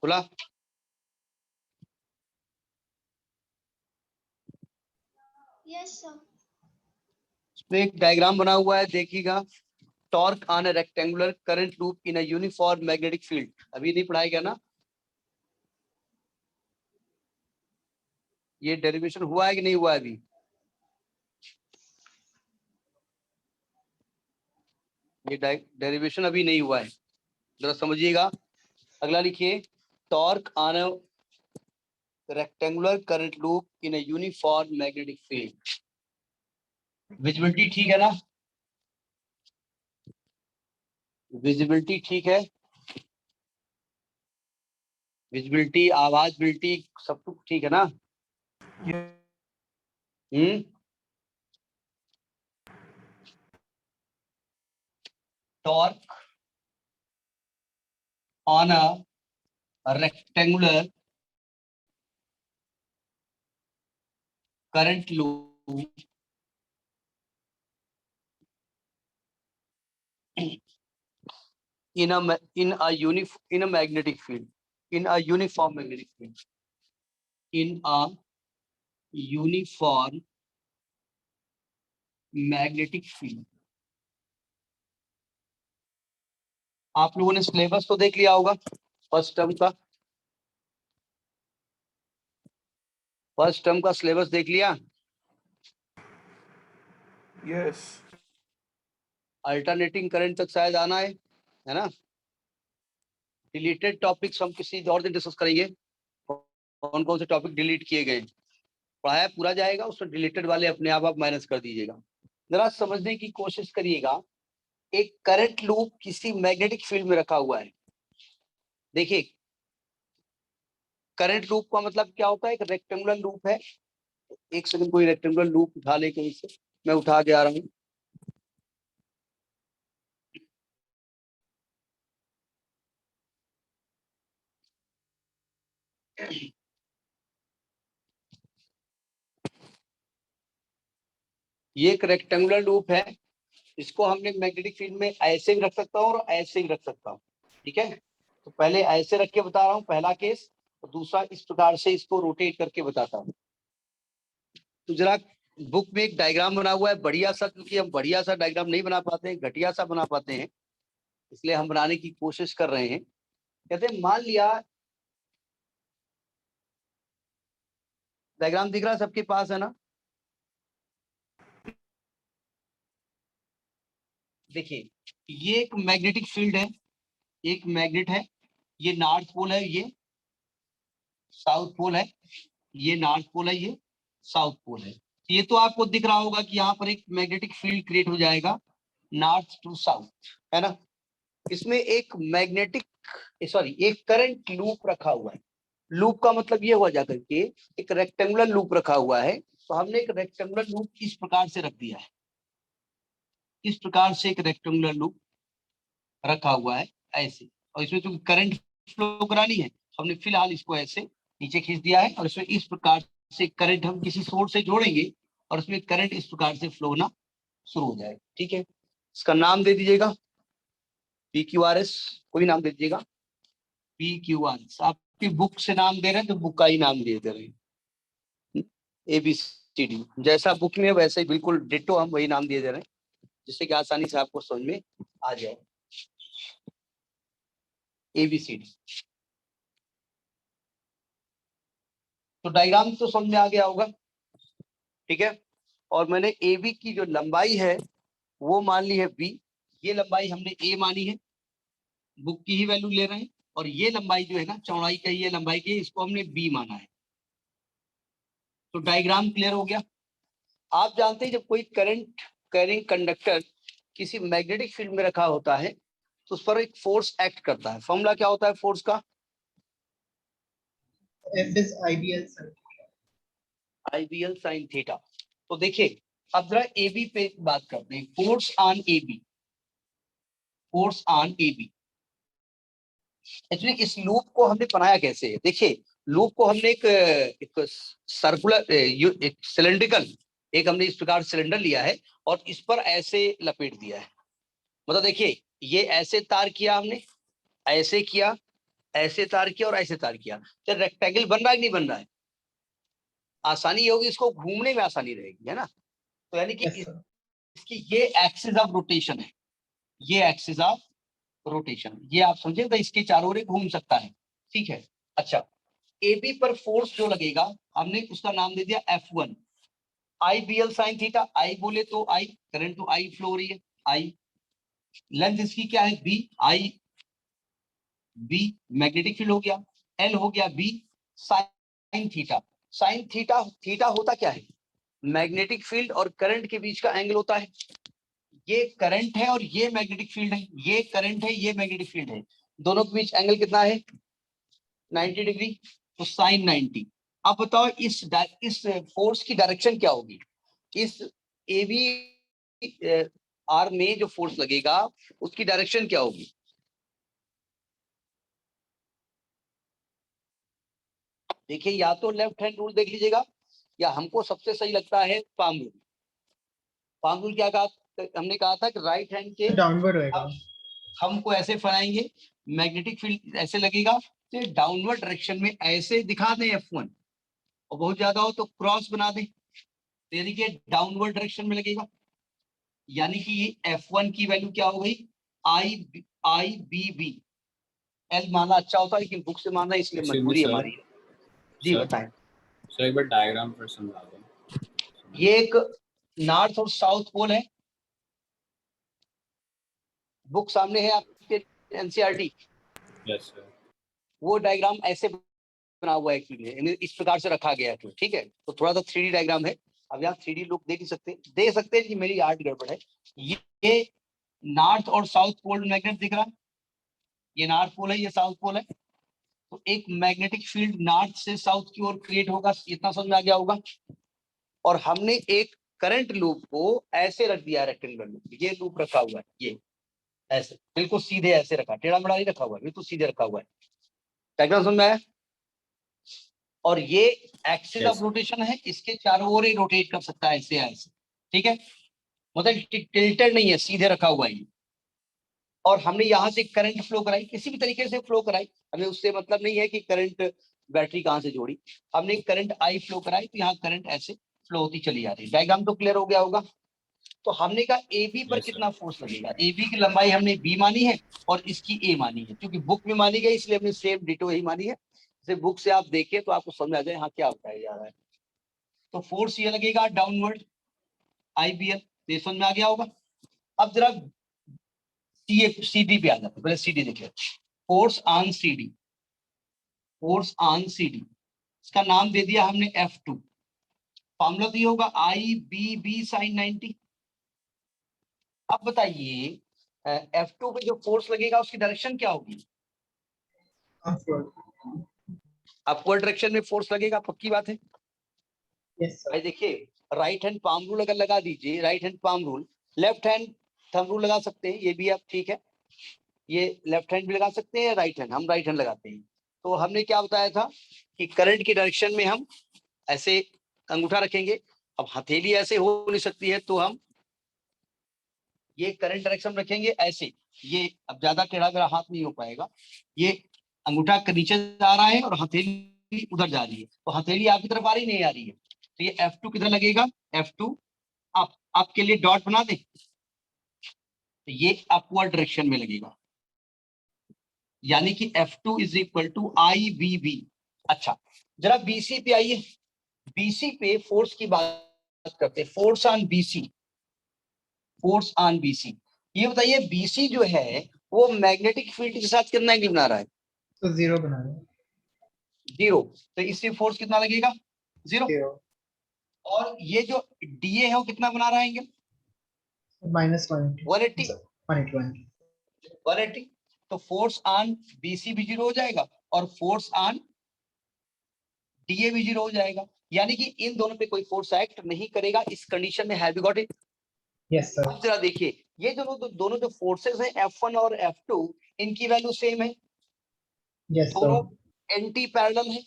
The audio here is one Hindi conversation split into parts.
खुला। Yes sir. इसमें एक डायग्राम बना हुआ है, देखिएगा। Torque on A rectangular current loop in a uniform magnetic field. अभी नहीं पढ़ाया गया ना? ये डेरिवेशन हुआ है कि नहीं हुआ है अभी? ये डेरिवेशन अभी नहीं हुआ है, जरा समझिएगा। अगला लिखिए, torque on a rectangular current loop in a uniform magnetic field. Visibility ठीक है ना? विजिबिलिटी ठीक है? विजिबिलिटी, आवाजबिलिटी, सब कुछ ठीक है ना? Torque on a rectangular current loop in a magnetic field, in a uniform magnetic field, in a uniform magnetic field। आप लोगों ने सिलेबस तो देख लिया होगा फर्स्ट टर्म का। फर्स्ट टर्म का सिलेबस देख लिया? यस। अल्टरनेटिंग करंट तक शायद आना है ना? डिलीटेड टॉपिक्स हम किसी और दिन डिस्कस करेंगे, कौन कौन से टॉपिक डिलीट किए गए। पढ़ाया पूरा जाएगा, उसमें डिलीटेड वाले अपने आप माइनस कर दीजिएगा। जरा समझने की कोशिश करिएगा। एक करंट लूप किसी मैग्नेटिक फील्ड में रखा हुआ है। देखिए, करंट लूप का मतलब क्या होता है? एक रेक्टेंगुलर लूप है। एक सेकंड, कोई रेक्टेंगुलर लूप उठा ले कहीं से, मैं उठा के आ रहा हूँ। ये एक रेक्टेंगुलर लूप है। इसको हमने मैग्नेटिक फील्ड में ऐसे भी रख सकता हूँ और ऐसे भी रख सकता हूँ। ठीक है, तो पहले ऐसे रख के बता रहा हूँ, पहला केस। और दूसरा इस प्रकार से इसको रोटेट करके बताता हूँ। तो जरा बुक में एक डायग्राम बना हुआ है बढ़िया सा, क्योंकि हम बढ़िया सा डायग्राम नहीं बना पाते हैं, घटिया सा बना पाते हैं, इसलिए हम बनाने की कोशिश कर रहे हैं। कहते हैं, मान लिया, डायग्राम दिख रहा है सबके पास, है ना? देखिए, ये एक मैग्नेटिक फील्ड है, एक मैग्नेट है। ये नॉर्थ पोल है, ये साउथ पोल है। ये नॉर्थ पोल है, ये साउथ पोल है। ये तो आपको दिख रहा होगा कि यहाँ पर एक मैग्नेटिक फील्ड क्रिएट हो जाएगा, नॉर्थ टू साउथ, है ना? इसमें एक एक करंट लूप रखा हुआ है। लूप का मतलब ये हुआ जाकर के एक रेक्टेंगुलर लूप रखा हुआ है। तो हमने एक रेक्टेंगुलर लूप इस प्रकार से रख दिया है। इस प्रकार से एक रेक्टेंगुलर लूप रखा हुआ है ऐसे। और इसमें जो करंट फ्लो करानी है, हमने फिलहाल इसको ऐसे नीचे खींच दिया है। और इसमें इस प्रकार से करंट हम किसी सोर्स से जोड़ेंगे और उसमें करंट इस प्रकार से फ्लो होना शुरू हो जाएगा। ठीक है, इसका नाम दे दीजिएगा PQRS, कोई नाम दे दीजिएगा PQRS। आपकी बुक से नाम दे रहे हैं तो बुक का ही नाम दे रहे हैं। ABCD जैसा बुक में वैसे ही बिल्कुल डिट्टो हम वही नाम दिए दे रहे हैं, जिससे कि आसानी से आपको समझ में आ जाए। ABCD। तो डायग्राम तो समझ में आ गया होगा, ठीक है। और मैंने AB की जो लंबाई है वो मान ली है B। ये लंबाई हमने A मानी है, बुक की ही वैल्यू ले रहे हैं। और ये लंबाई जो है ना, चौड़ाई का ये लंबाई की, इसको हमने B माना है। तो डायग्राम क्लियर हो गया। आप जानते हैं, जब कोई करंट कैरिंग कंडक्टर किसी मैग्नेटिक फील्ड में रखा होता है तो उस पर एक फोर्स एक्ट करता है। फॉर्मूला क्या होता है फोर्स का? F is IBL sir. IBL sin theta. तो देखिए, अब जरा AB पे बात करते हैं। Force on AB, force on AB। Actually इस लूप को हमने बनाया कैसे है? देखिए, लूप को हमने एक सर्कुलर, एक सिलेंड्रिकल, एक हमने इस प्रकार सिलेंडर लिया है और इस पर ऐसे लपेट दिया है। मतलब देखिए, ये ऐसे तार किया हमने, ऐसे किया, ऐसे तार किया और ऐसे तार किया, तो रेक्टेंगल बन रहा है कि नहीं बन रहा है? आसानी ये होगी, इसको घूमने में आसानी रहेगी, है ना। तो यानी कि Yes, sir. इसकी ये एक्सिस ऑफ रोटेशन है, ये एक्सिस ऑफ रोटेशन, ये आप समझे, तो इसके चारों ओर घूम सकता है, ठीक है। अच्छा, AB पर फोर्स जो लगेगा हमने उसका नाम दे दिया F1, आई बी एल साइन थीटा, आई बोले तो आई, करंट तो आई फ्लो हो रही है, आई, लेंथ इसकी क्या है B, I B, magnetic field हो गया, एल हो गया B, sine theta, sine theta, theta होता क्या है, मैग्नेटिक फील्ड और करंट के बीच का एंगल होता है। ये करंट है और ये मैग्नेटिक फील्ड है, ये करंट है, ये मैग्नेटिक फील्ड है, दोनों के बीच एंगल कितना है, 90 डिग्री, तो साइन 90। अब बताओ इस फोर्स की डायरेक्शन क्या होगी, इस ए बी आर में जो फोर्स लगेगा उसकी डायरेक्शन क्या होगी? देखिए, या तो लेफ्ट हैंड रूल देख लीजिएगा, या हमको सबसे सही लगता है पाम रूल। पाम रूल क्या कहा, हमने कहा था कि राइट हैंड के Downward होएगा. हमको ऐसे फैलाएंगे, मैग्नेटिक फील्ड ऐसे लगेगा, तो डाउनवर्ड डायरेक्शन में ऐसे दिखा दें F1, और बहुत ज्यादा हो तो क्रॉस बना दें, यानी कि डाउनवर्ड डायरेक्शन में लगेगा। यानी कि ये F1 की वैल्यू क्या हो गई, आई बी बी, एल माना अच्छा होता है लेकिन बुक से मानना इसलिए Excuse me, मजबूरी sir. हमारी है। जी Sir? बताएं। सर एक बार डायग्राम पर समझा दो। ये एक नॉर्थ और साउथ पोल है, बुक सामने है आपके, एनसीईआरटी, यस सर। वो डायग्राम ऐसे बना हुआ है एक्चुअली, इस प्रकार से रखा गया है, ठीक है। तो थोड़ा सा 3D डायग्राम है, अब यहाँ 3D लोग देख सकते हैं कि मेरी आर्ट गड़बड़ है। ये नॉर्थ और साउथ पोल मैग्नेट दिख रहा है, ये नॉर्थ पोल है, ये साउथ पोल है, तो एक मैग्नेटिक फील्ड नॉर्थ से साउथ की ओर क्रिएट होगा, इतना समझ में आ गया होगा। और हमने एक करंट लूप को ऐसे रख दिया, रेक्टेंगुलर लूप, ये लूप रखा हुआ है, ये ऐसे बिल्कुल सीधे ऐसे रखा, टेढ़ा मेढ़ा नहीं रखा हुआ है, बिल्कुल सीधे रखा हुआ है, डायग्राम समझ में आया। और ये एक्सिस ऑफ रोटेशन है, इसके चारों ओर ही रोटेट कर सकता है ऐसे ऐसे, ठीक है, मतलब टिल्टेड नहीं है, सीधे रखा हुआ है। और हमने यहाँ से करंट फ्लो कराई, किसी भी तरीके से फ्लो कराई, हमें उससे मतलब नहीं है कि करंट बैटरी कहाँ से जोड़ी, हमने करंट आई फ्लो कराई, तो यहाँ करंट ऐसे फ्लो होती चली जा रही है। डायग्राम तो क्लियर हो गया होगा। तो हमने कहा ए बी पर Yes, sir. कितना फोर्स लगेगा, ए बी की लंबाई हमने बी मानी है और इसकी ए मानी है, क्योंकि बुक में मानी गई इसलिए हमने सेम डिटो ही मानी है। जैसे बुक से आप देखें तो आपको समझ आ जाए हाँ क्या बताया जा रहा है। तो फोर्स ये लगेगा डाउनवर्ड, आई बी एल, ये समझ में आ गया होगा। अब जरा सी डी पे आ जाते, पहले सी डी देखिए, force on C D, force on C D, इसका नाम दे दिया हमने F2, फॉर्मूला तो ये होगा आई बी बी साइन 90। अब बताइए F2 पे जो फोर्स लगेगा उसकी डायरेक्शन क्या होगी, Upward. अपवर्ड डायरेक्शन में फोर्स लगेगा, पक्की बात है। Yes, sir. भाई देखिए, राइट हैंड पाम रूल अगर लगा दीजिए, right hand palm rule, left hand thumb rule लगा सकते हैं, ये भी आप ठीक है, ये लेफ्ट हैंड भी लगा सकते हैं, राइट हैंड, हम राइट हैंड लगाते हैं। तो हमने क्या बताया था कि करंट की डायरेक्शन में हम ऐसे अंगूठा रखेंगे, अब हथेली ऐसे हो नहीं सकती है, तो हम ये करंट डायरेक्शन रखेंगे ऐसे, ये अब ज्यादा टेढ़ा मेरा हाथ नहीं हो पाएगा, ये अंगूठा नीचे जा रहा है और हथेली उधर जा रही है, तो हथेली आपकी तरफ आ रही नहीं आ रही है, तो ये F2 किधर लगेगा, F2 अप, अप के लिए डॉट बना दे, तो ये अपवर्ड डायरेक्शन में लगेगा, यानी कि F2 is equal to I B B. अच्छा, जरा BC पे आइए, BC पे फोर्स की बात करते हैं, force on BC, force on BC। ये बताइए BC जो है वो मैग्नेटिक फील्ड के साथ कितना एंगल बना रहा है, तो 0 बना रहे हैं. 0, तो इससे फोर्स कितना लगेगा, 0। 0. और ये जो DA है वो कितना बना रहा है एंगल, Minus 180. 180, 120. 180, तो फोर्स ऑन BC भी 0 हो जाएगा और फोर्स ऑन DA भी 0 हो जाएगा, यानी कि इन दोनों पे कोई फोर्स एक्ट नहीं करेगा इस कंडीशन में, have you got it. Yes, sir. अब जरा देखिए, ये दोनों जो फोर्सेस हैं F1 और F2, इनकी वैल्यू सेम है, Yes, दोनों sir. एंटी पैरेलल है,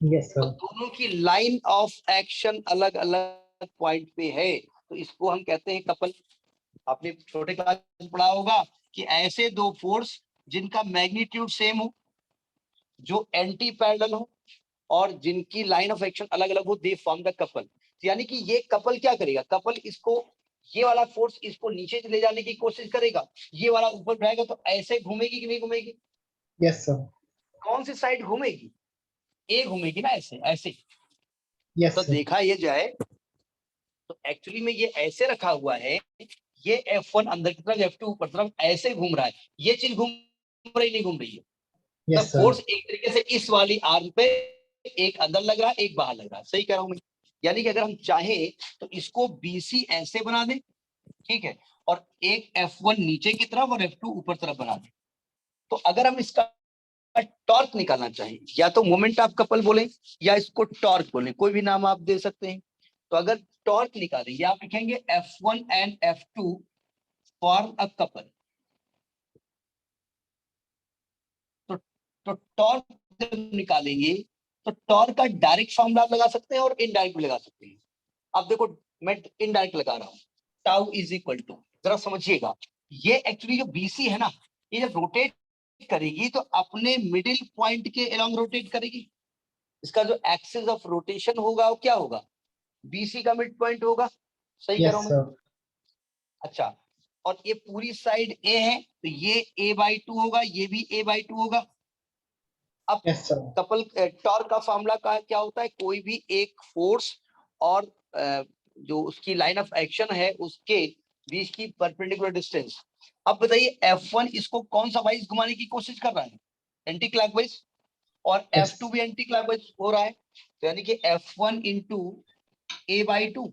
Yes, तो sir. दोनों की लाइन ऑफ एक्शन अलग अलग पॉइंट पे है, तो इसको हम कहते हैं कपल। आपने छोटे क्लास में पढ़ा होगा कि ऐसे दो फोर्स जिनका मैग्नीट्यूड सेम हो, जो एंटी पैरेलल हो और जिनकी लाइन ऑफ एक्शन अलग अलग हो, दे फॉर्म द कपल। यानी कि ये कपल क्या करेगा, कपल इसको, ये वाला फोर्स इसको नीचे ले जाने की कोशिश करेगा, ये वाला ऊपर जाएगा, तो ऐसे घूमेगी कि नहीं घूमेगी? Yes, sir. कौन सी साइड घूमेगी? ए घूमेगी ना, ऐसे ऐसे। Yes, तो sir. देखा ये जाए तो एक्चुअली में ये ऐसे रखा हुआ है, ये F1 अंदर की तरफ, F2 ऊपर तरफ ऐसे घूम रहा है, ये चीज घूम रही नहीं घूम रही है? Yes, मतलब sir. फोर्स एक तरीके से इस वाली आर्म पे एक अंदर लग रहा है, एक बाहर लग रहा है, सही कह रहा हूं मैं? यानी कि अगर हम चाहें तो इसको BC ऐसे बना दें, ठीक है, और एक F1 नीचे की तरफ और F2 ऊपर तरफ बना दें। तो अगर हम इसका टॉर्क निकालना चाहें, या तो मोमेंट ऑफ कपल बोले या इसको टॉर्क बोले, कोई भी नाम आप दे सकते हैं। तो अगर टॉर्क निकालेंगे, आप लिखेंगे F1 and F2 for a couple. तो टॉर्क जब निकालेंगे तो टॉर्क का डायरेक्ट फॉर्मूला आप लगा सकते हैं और इनडायरेक्ट भी लगा सकते हैं। अब देखो मैं इनडायरेक्ट लगा रहा हूं, टाउ इज इक्वल टू, जरा समझिएगा, ये एक्चुअली जो BC है ना, ये जब रोटेट करेगी तो अपने मिडिल पॉइंट के अलोंग रोटेट करेगी। इसका जो एक्सिस ऑफ रोटेशन होगा वो क्या होगा? BC का मिड पॉइंट होगा, सही कह रहा Yes, हूं मैं? sir. अच्छा, और ये पूरी साइड A है तो ये A/2 होगा, ये भी A/2 होगा। अब Yes, sir. कपल टॉर्क का फॉर्मूला का क्या होता है? कोई भी एक फोर्स और जो उसकी लाइन ऑफ एक्शन है उसके बीच की परपेंडिकुलर डिस्टेंस। अब बताइए F1 इसको कौन सा वाइज घुमाने की कोशिश कर रहा है? एंटी क्लॉकवाइज, और Yes. F2 भी एंटी क्लॉकवाइज हो रहा है। तो यानी कि F1 into A/2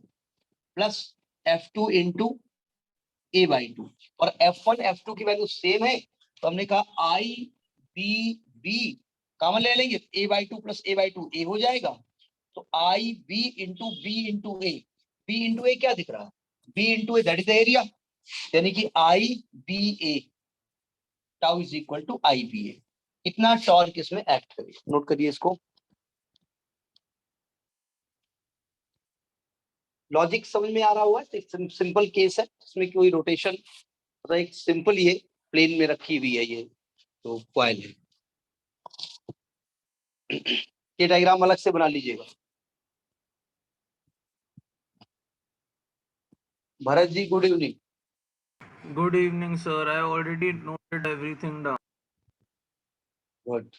plus F2 into A/2, और F1 F2 की वैल्यू सेम है, तो हमने कहा IBB कॉमन ले लेंगे, A/2 प्लस A/2 A हो जाएगा, तो IB into B into A, B into A क्या दिख रहा है? B into A that is the area, यानी कि IBA, tau is equal to IBA। इतना टॉर्क इसमें एक्ट करिए, नोट करिए इसको। लॉजिक समझ में आ रहा हुआ है? सिंपल केस है, इसमें कोई रोटेशन, मतलब एक सिंपल ये प्लेन में रखी हुई है ये तो कॉइल है। ये डायग्राम अलग से बना लीजिएगा। Bharat ji good evening. Good evening, sir. I already noted everything down. Good.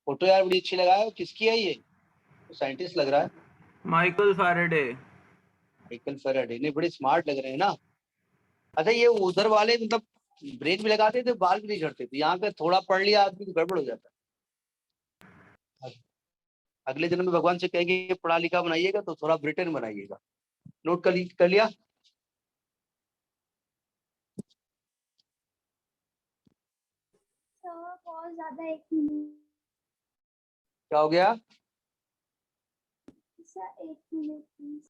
Photo यार बड़ी अच्छी लगाया हो, किसकी है ये? तो साइंटिस्ट लग रहा है। Michael Faraday. माइकल फैराडे, नहीं बड़े स्मार्ट लग रहे हैं ना। अच्छा, ये उधर वाले मतलब ब्रेक भी लगाते थे, बाल भी नहीं झड़ते थे, यहाँ पे थोड़ा पढ़ लिया आदमी तो गड़बड़ हो जाता है। अगले जन्म में भगवान से कहेंगे पढ़ा लिखा बनाइएगा तो थोड़ा ब्रिटेन बनाइएगा। नोट कर लिया? सर बहुत ज्यादा 1 मिनट। क्या हो गया? Sir 1 minute please.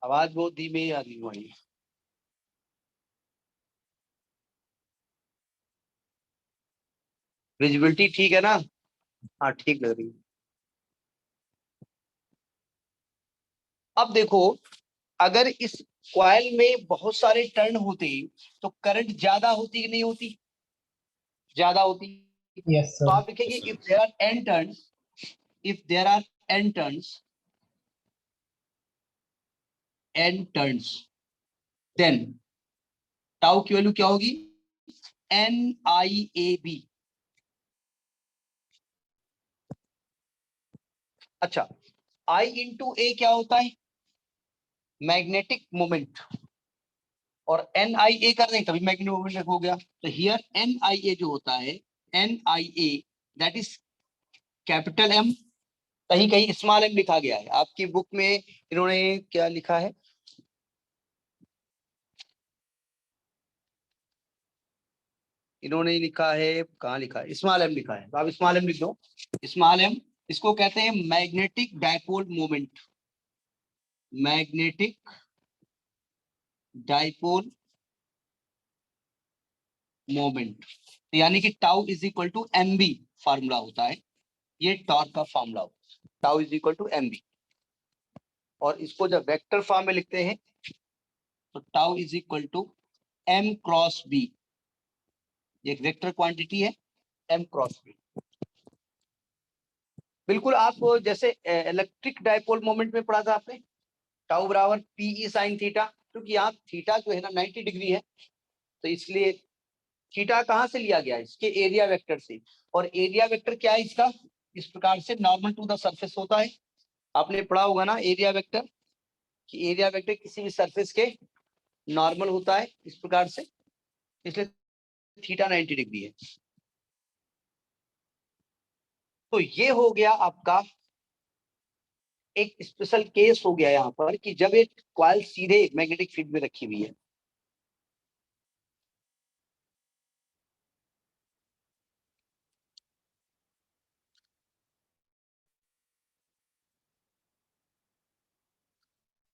आवाज बहुत धीमी आ रही है। विजिबिलिटी ठीक है ना? हाँ ठीक लग रही है। अब देखो, अगर इस कॉइल में बहुत सारे टर्न होते तो करंट ज्यादा होती कि नहीं होती? ज्यादा होती। Yes, तो sir. आप लिखेंगे if there are n turns, if there are n turns, n turns, then tau की वैल्यू क्या होगी? NIAB। अच्छा, I इंटू A क्या होता है? मैग्नेटिक मोमेंट, और NIA कर दें तभी मैग्नेटिक मोमेंट हो गया। तो हियर NIA जो होता है, NIA that is capital M, कहीं कहीं स्मॉल m लिखा गया है। आपकी बुक में इन्होंने क्या लिखा है? इन्होंने लिखा है, कहाँ लिखा है? स्मॉल m लिखा है, तो आप स्मॉल m लिख दो। स्मॉल m, इसको कहते हैं magnetic dipole moment, magnetic dipole moment. यानी कि tau is equal to MB formula होता है, ये टॉर्क का फार्मूला होता है, tau is equal to MB। और इसको जब वेक्टर फॉर्म में लिखते हैं तो tau is equal to M cross B, ये एक वेक्टर क्वांटिटी है, M क्रॉस B। बिल्कुल आप जैसे इलेक्ट्रिक डायपोल मोमेंट में पढ़ा था आपने, टाउ बराबर पीई साइन थीटा, क्योंकि यहाँ थीटा जो है ना 90 डिग्री है, तो इसलिए थीटा कहाँ से लिया गया, इसके एरिया वेक्टर से। और एरिया वेक्टर क्या है इसका, इस प्रकार से नॉर्मल टू द सरफेस होता है। आपने पढ़ा होगा ना एरिया वेक्टर, कि एरिया वेक्टर किसी भी सरफेस के नॉर्मल होता है इस प्रकार से, इसलिए थीटा 90 डिग्री है। तो ये हो गया आपका एक स्पेशल केस हो गया यहाँ पर, कि जब एक कॉइल सीधे मैग्नेटिक फील्ड में रखी हुई है।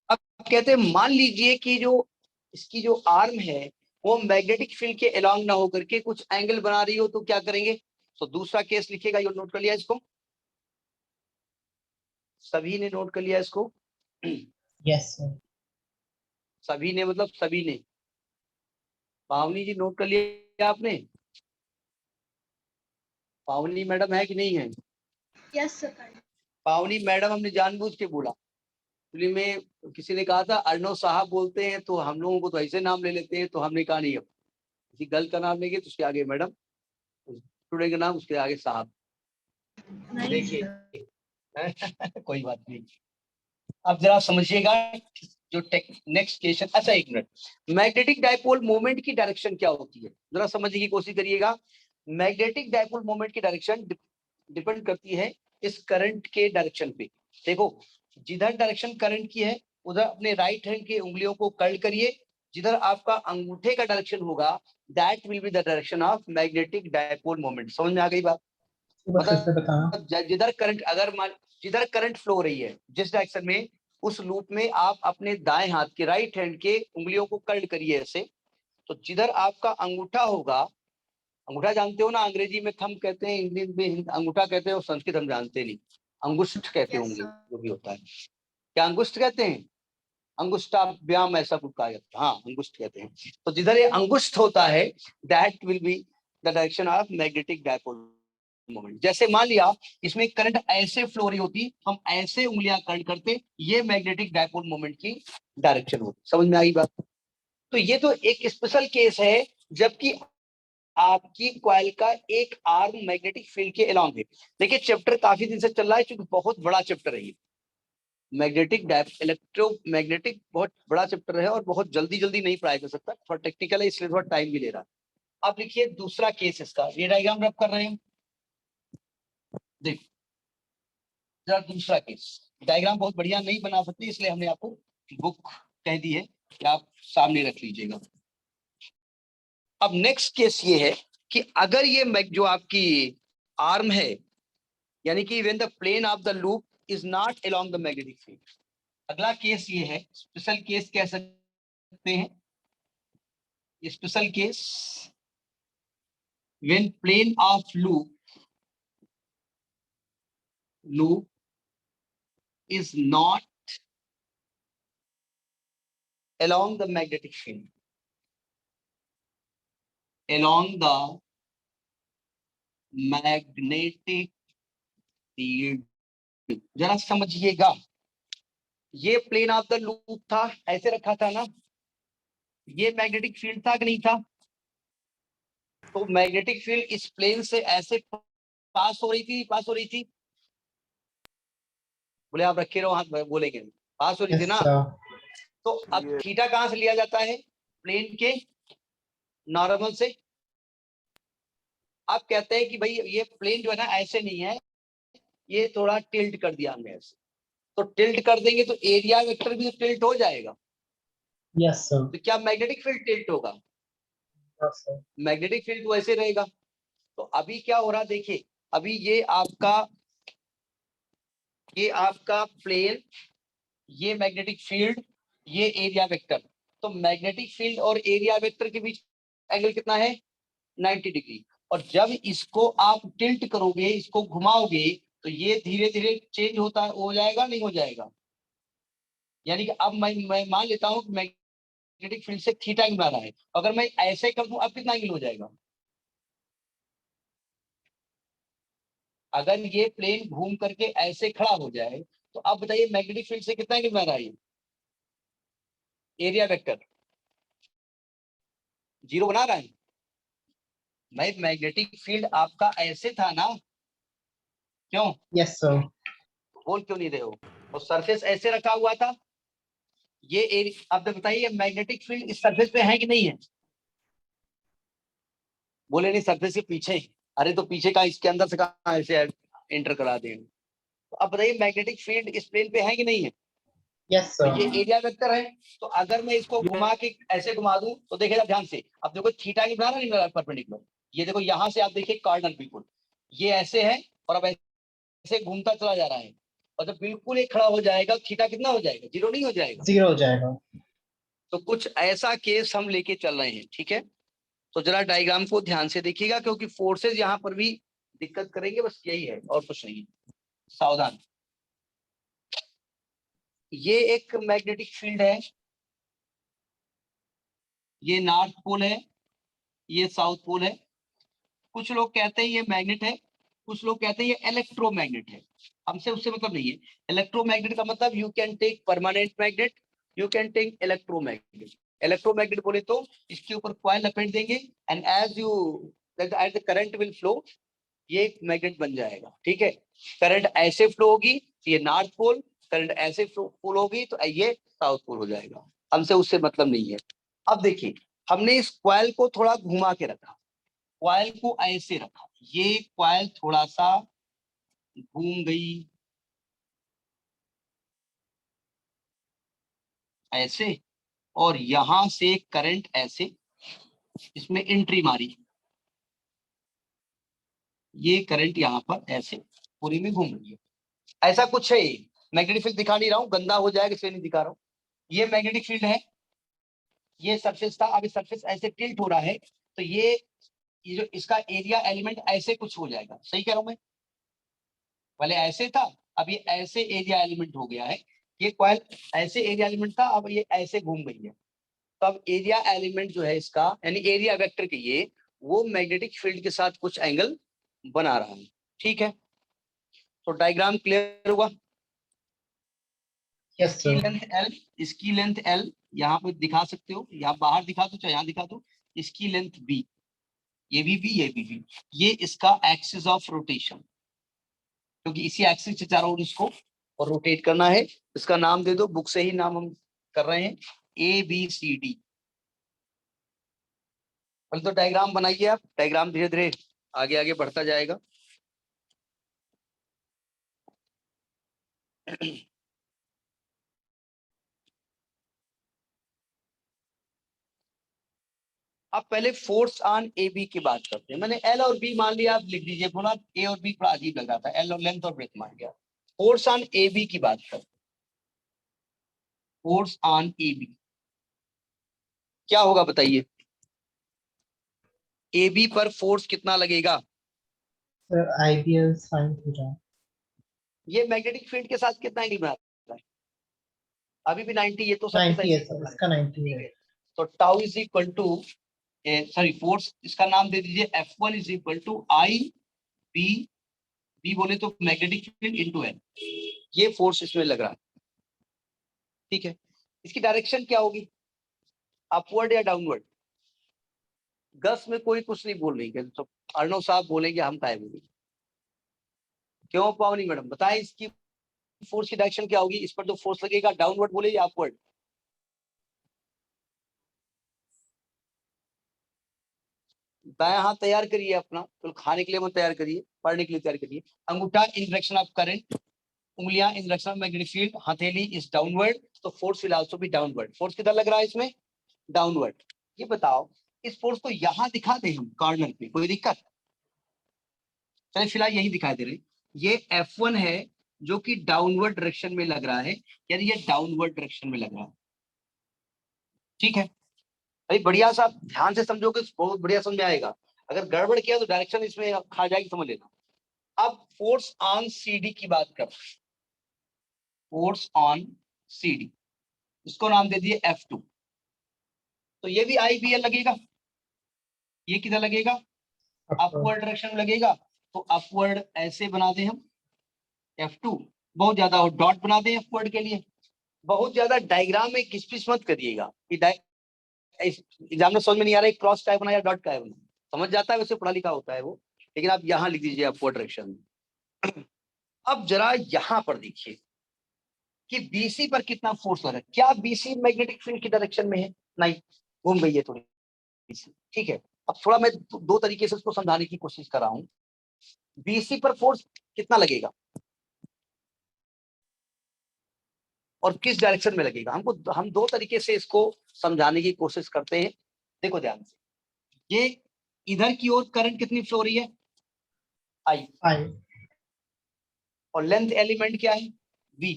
अब कहते हैं मान लीजिए कि जो इसकी जो आर्म है वो मैग्नेटिक फील्ड के अलोंग ना होकर के कुछ एंगल बना रही हो, तो क्या करेंगे। तो दूसरा केस लिखिएगा, ये नोट कर लिया इसको, सभी ने नोट कर लिया इसको। Yes, sir. सभी ने मतलब सभी ने, पावनी जी नोट कर लिया आपने, पावनी मैडम है कि नहीं है। Yes sir. पावनी मैडम हमने जानबूझ के बोला, एक्चुअली में किसी ने कहा था अर्णव साहब बोलते हैं तो हम लोगों को तो ऐसे नाम ले लेते हैं, तो हमने कहा नहीं, अब किसी गर्ल का नाम लेंगे तो उसके आगे मैडम, स्टूडेंट का नाम उसके आगे साहब। देखिए कोई बात नहीं। अब जरा समझिएगा जो नेक्स्ट क्वेश्चन। अच्छा एक मिनट, मैग्नेटिक डायपोल मोमेंट की डायरेक्शन क्या होती है, जरा समझने की कोशिश करिएगा। मैग्नेटिक डायपोल मोमेंट की डायरेक्शन डिपेंड करती है इस करंट के डायरेक्शन पे। देखो जिधर डायरेक्शन करंट की है उधर अपने राइट हैंड की उंगलियों को कर्ल करिए, जिधर आपका अंगूठे का डायरेक्शन होगा that will be the direction of magnetic dipole moment. समझ में आ गई बात। बस इससे बताना। मतलब जिधर करंट जिधर करंट फ्लो हो रही है जिस डायरेक्शन में, उस लूप में आप अपने दाएं हाथ के राइट हैंड के उंगलियों को कर्ल करिए ऐसे। तो जिधर आपका अंगूठा होगा, अंगूठा जानते हो ना, अंग्रेजी में थंब कहते हैं, इंग्लिश में अंगूठा कहते हैं, और संस्कृत हम जानते नहीं, अंगुष्ठ कहते होंगे जो भी होता है। क्या अंगुष्ठ कहते हैं, अंगुष्ठाभ्याम ऐसा कुछ कहा जाता है, हाँ अंगुष्ठ कहते हैं। तो जिधर ये अंगुष्ठ होता है that will be the direction of magnetic dipole moment. जैसे मान लिया इसमें करंट ऐसे फ्लो रही होती, हम ऐसे उंगलियां कर्ल करते, ये मैग्नेटिक डायपोल मोमेंट की डायरेक्शन होती। समझ में आई बात। तो ये तो एक स्पेशल केस है जबकि आपकी कॉइल का एक आर्म मैग्नेटिक फील्ड के अलोंग है। देखिए चैप्टर काफी दिन से चल रहा है क्योंकि बहुत बड़ा चैप्टर है ये, मैग्नेटिक इलेक्ट्रोमैग्नेटिक बहुत बड़ा चैप्टर है और बहुत जल्दी जल्दी नहीं पढ़ाया जा सकता, थोड़ा टेक्निकल है इसलिए थोड़ा टाइम भी ले रहा है। आप लिखिए दूसरा केस इसका, ये डायग्राम रब कर रहे हैं, देखो जरा दूसरा केस। डायग्राम बहुत बढ़िया नहीं बना सकते इसलिए हमने आपको बुक कह दी है कि आप सामने रख लीजिएगा। अब नेक्स्ट केस ये है कि अगर ये जो आपकी आर्म है, यानी कि when the plane of the loop is not along the magnetic field. अगला केस ये है, स्पेशल केस कह सकते हैं, special case when plane of loop is not along the magnetic field, along the magnetic field। जरा समझिएगा, ये प्लेन ऑफ द लूप था, ऐसे रखा था ना, ये मैग्नेटिक फील्ड था कि नहीं था। तो मैग्नेटिक फील्ड इस प्लेन से ऐसे पास हो रही थी, बोले आप रखे रहो हाथ बोलेंगे, पास हो रही थी Yes, ना। sir. तो अब थीटा कहां से लिया जाता है, प्लेन के नॉर्मल से। आप कहते हैं कि भाई ये प्लेन जो है ना ऐसे नहीं है, ये थोड़ा टिल्ट कर दिया हमने ऐसे, तो टिल्ट कर देंगे तो एरिया वेक्टर भी टिल्ट हो जाएगा। Yes, sir. तो क्या मैग्नेटिक फील्ड टिल्ट होगा, Yes, sir. मैग्नेटिक फील्ड तो ऐसे रहेगा। तो अभी क्या हो रहा देखिए, अभी ये आपका प्लेन, ये मैग्नेटिक फील्ड, ये एरिया वेक्टर। तो मैग्नेटिक फील्ड और एरिया वेक्टर के बीच एंगल कितना है, 90 डिग्री। और जब इसको आप टिल्ट करोगे, इसको घुमाओगे, तो ये धीरे धीरे चेंज होता हो जाएगा, नहीं हो जाएगा। यानी कि अब मैं मान लेता हूं कि मैग्नेटिक फील्ड से थीटा एंगल बना है, अगर मैं ऐसे कर दूं अब कितना एंगल हो जाएगा, अगर ये प्लेन घूम करके ऐसे खड़ा हो जाए तो अब बताइए मैग्नेटिक फील्ड से कितना एंगल बना रहा है ये? एरिया वेक्टर 0 बना रहा है। भाई मैग्नेटिक फील्ड आपका ऐसे था ना, क्यों Yes, sir. बोल क्यों नहीं रहे हो? और सरफेस ऐसे रखा हुआ था, ये एरिया। अब बताइए मैग्नेटिक फील्ड इस सरफेस पे है कि नहीं है? बोले नहीं सरफेस के पीछे। अरे तो पीछे का इसके अंदर से कहाँ ऐसे एंटर करा देंगे? तो अब बताइए मैग्नेटिक फील्ड इस प्लेन पे है कि नहीं है? Yes, तो sir. ये एरिया वेक्टर है। तो अगर मैं इसको घुमा के ऐसे घुमा दूं तो देखिएगा ध्यान से, अब देखो थीटा की बना रहा नहीं परपेंडिकुलर। ये देखो यहां से आप देखिए कार्डिनल बिल्कुल ये ऐसे है और अब ऐसे घूमता चला जा रहा है। और जब बिल्कुल ये खड़ा हो जाएगा थीटा कितना हो जाएगा? 0 नहीं हो जाएगा? 0 हो जाएगा. तो कुछ ऐसा केस हम लेके चल रहे हैं, ठीक है। तो जरा डायग्राम को ध्यान से देखिएगा क्योंकि फोर्सेज यहाँ पर भी दिक्कत करेंगे, बस यही है और कुछ नहीं है, सावधान। ये एक मैग्नेटिक फील्ड है, ये नॉर्थ पोल है, ये साउथ पोल है। कुछ लोग कहते हैं ये मैग्नेट है, कुछ लोग कहते हैं ये इलेक्ट्रोमैग्नेट है। हमसे उससे मतलब नहीं है। इलेक्ट्रोमैग्नेट का मतलब you can take permanent magnet, you can take electromagnet. Electromagnet बोले तो इसके ऊपर कॉइल लपेट देंगे and as you as the current will flow ये एक मैग्नेट बन जाएगा, ठीक है। करंट ऐसे फ्लो होगी तो ये नॉर्थ पोल, करंट ऐसे फ्लो होगी तो ये साउथ पोल हो जाएगा। हमसे उससे मतलब नहीं है। अब देखिए हमने इस कॉइल को थोड़ा घुमा के रखा, कॉइल को ऐसे रखा, ये कॉइल थोड़ा सा घूम गई ऐसे और यहां से करंट ऐसे इसमें एंट्री मारी, ये करंट यहाँ पर ऐसे पूरी में घूम रही है। ऐसा कुछ है, मैग्नेटिक फील्ड दिखा नहीं रहा हूँ, गंदा हो जाएगा इसलिए नहीं दिखा रहा हूँ। ये मैग्नेटिक फील्ड है, ये सरफेस था, अब सरफेस ऐसे टिल्ट हो रहा है तो ये जो इसका एरिया एलिमेंट ऐसे कुछ हो जाएगा। सही कह रहा हूं मैं? पहले ऐसे था, अब ये ऐसे एरिया एलिमेंट हो गया है। ये कॉइल ऐसे एरिया एलिमेंट था, अब ये ऐसे घूम गई है। तो अब एरिया एलिमेंट जो है इसका यानी एरिया वेक्टर के ये वो मैग्नेटिक फील्ड के साथ कुछ एंगल बना रहा है, ठीक है। तो डायग्राम क्लियर हुआ? Yes, इसकी sir. लेंथ L, इसकी लेंथ L यहाँ पे दिखा सकते हो, यहाँ बाहर दिखा दो चाहे यहाँ दिखा दो। इसकी लेंथ B, ये भी B, ये भी B। ये इसका एक्सिस ऑफ रोटेशन, क्योंकि इसी एक्सिस से चारों ओर इसको और रोटेट करना है। इसका नाम दे दो, बुक से ही नाम हम कर रहे हैं, ABCD। पहले तो डायग्राम बनाइए आप, डायग्राम धीरे धीरे आगे आगे बढ़ता जाएगा। अब पहले फोर्स ऑन ए बी की बात करते हैं। मैंने एल और बी मान लिया, आप लिख दीजिए, थोड़ा ए और बी थोड़ा अजीब लग रहा था, एल और लेंथ और ब्रेथ मान लिया। फोर्स ऑन ए बी की बात करते हैं। फोर्स ऑन ए बी क्या होगा बताइए? ए बी पर फोर्स कितना लगेगा? Sir, ideal sin theta. ये मैग्नेटिक फील्ड के साथ कितना एंगल बनाता है? अभी भी 90, ये तो सबके 90 है साथ सर, इसका 90 ठीक है. है। तो tau is equal to, sorry force इसका नाम दे दीजिए F1 is equal to I B, B बोले तो मैग्नेटिक फील्ड इनटू एल। ये फोर्स इसमें लग रहा है, ठीक है। इसकी डायरेक्शन क्या होगी, अपवर्ड या डाउनवर्ड? गस में कोई कुछ नहीं बोल रही है, तो अर्णव साहब बोलेंगे, हम काय बोलेंगे? क्यों पावनी मैडम बताएं, इसकी फोर्स की डायरेक्शन क्या होगी? इस पर तो फोर्स लगेगा, डाउनवर्ड बोले या अपवर्ड? दाया हाथ तैयार करिए अपना, तो खाने के लिए मत तैयार करिए, पढ़ने के लिए तैयार करिए। अंगूठा इन डायरेक्शन ऑफ करंट, उंगलियां इन डायरेक्शन ऑफ मैग्नेटिक फील्ड, हथेली इज डाउनवर्ड, तो force will also be downward. Force किधर लग रहा है इसमें? डाउनवर्ड। ये बताओ इस फोर्स को यहां दिखा दे हम कॉर्नर पे, कोई दिक्कत? चलिए फिलहाल यही दिखाई दे रहे। ये F1 है जो कि डाउनवर्ड डायरेक्शन में लग रहा है, यानी ये डाउनवर्ड डायरेक्शन में लग रहा है, ठीक है। भाई बढ़िया सा ध्यान से समझोगे बहुत बढ़िया समझ में आएगा। अगर गड़बड़ किया तो डायरेक्शन इसमें खा जाएगी, समझ लेना। अब फोर्स ऑन CD की बात कर, फोर्स ऑन CD, इसको नाम दे दिए F2। तो ये भी IBL लगेगा, ये किधर लगेगा? अपवर्ड डायरेक्शन में लगेगा। तो अपवर्ड ऐसे बना दें हम F2, बहुत ज्यादा हो डॉट बना दें अपवर्ड के लिए। बहुत ज्यादा डायग्राम में किसपिस मत करिएगा कि एग्जाम में समझ में नहीं आ रहा है क्रॉस टाइप बना या डॉट का बना, समझ जाता है वैसे पढ़ा लिखा होता है वो, लेकिन आप यहाँ लिख दीजिए अपवर्ड डायरेक्शन में। अब जरा यहाँ पर देखिए कि BC पर कितना फोर्स लग रहा है, क्या BC मैग्नेटिक फील्ड की डायरेक्शन में है? नहीं, घूम गई है थोड़ी सी, ठीक है। अब थोड़ा मैं दो तरीके से उसको समझाने की कोशिश कर रहा हूँ। BC पर फोर्स कितना लगेगा और किस डायरेक्शन में लगेगा, हम दो तरीके से इसको समझाने की कोशिश करते हैं। देखो ध्यान से, ये इधर की ओर करंट कितनी फ्लो रही है, I, I, और लेंथ एलिमेंट क्या है, V,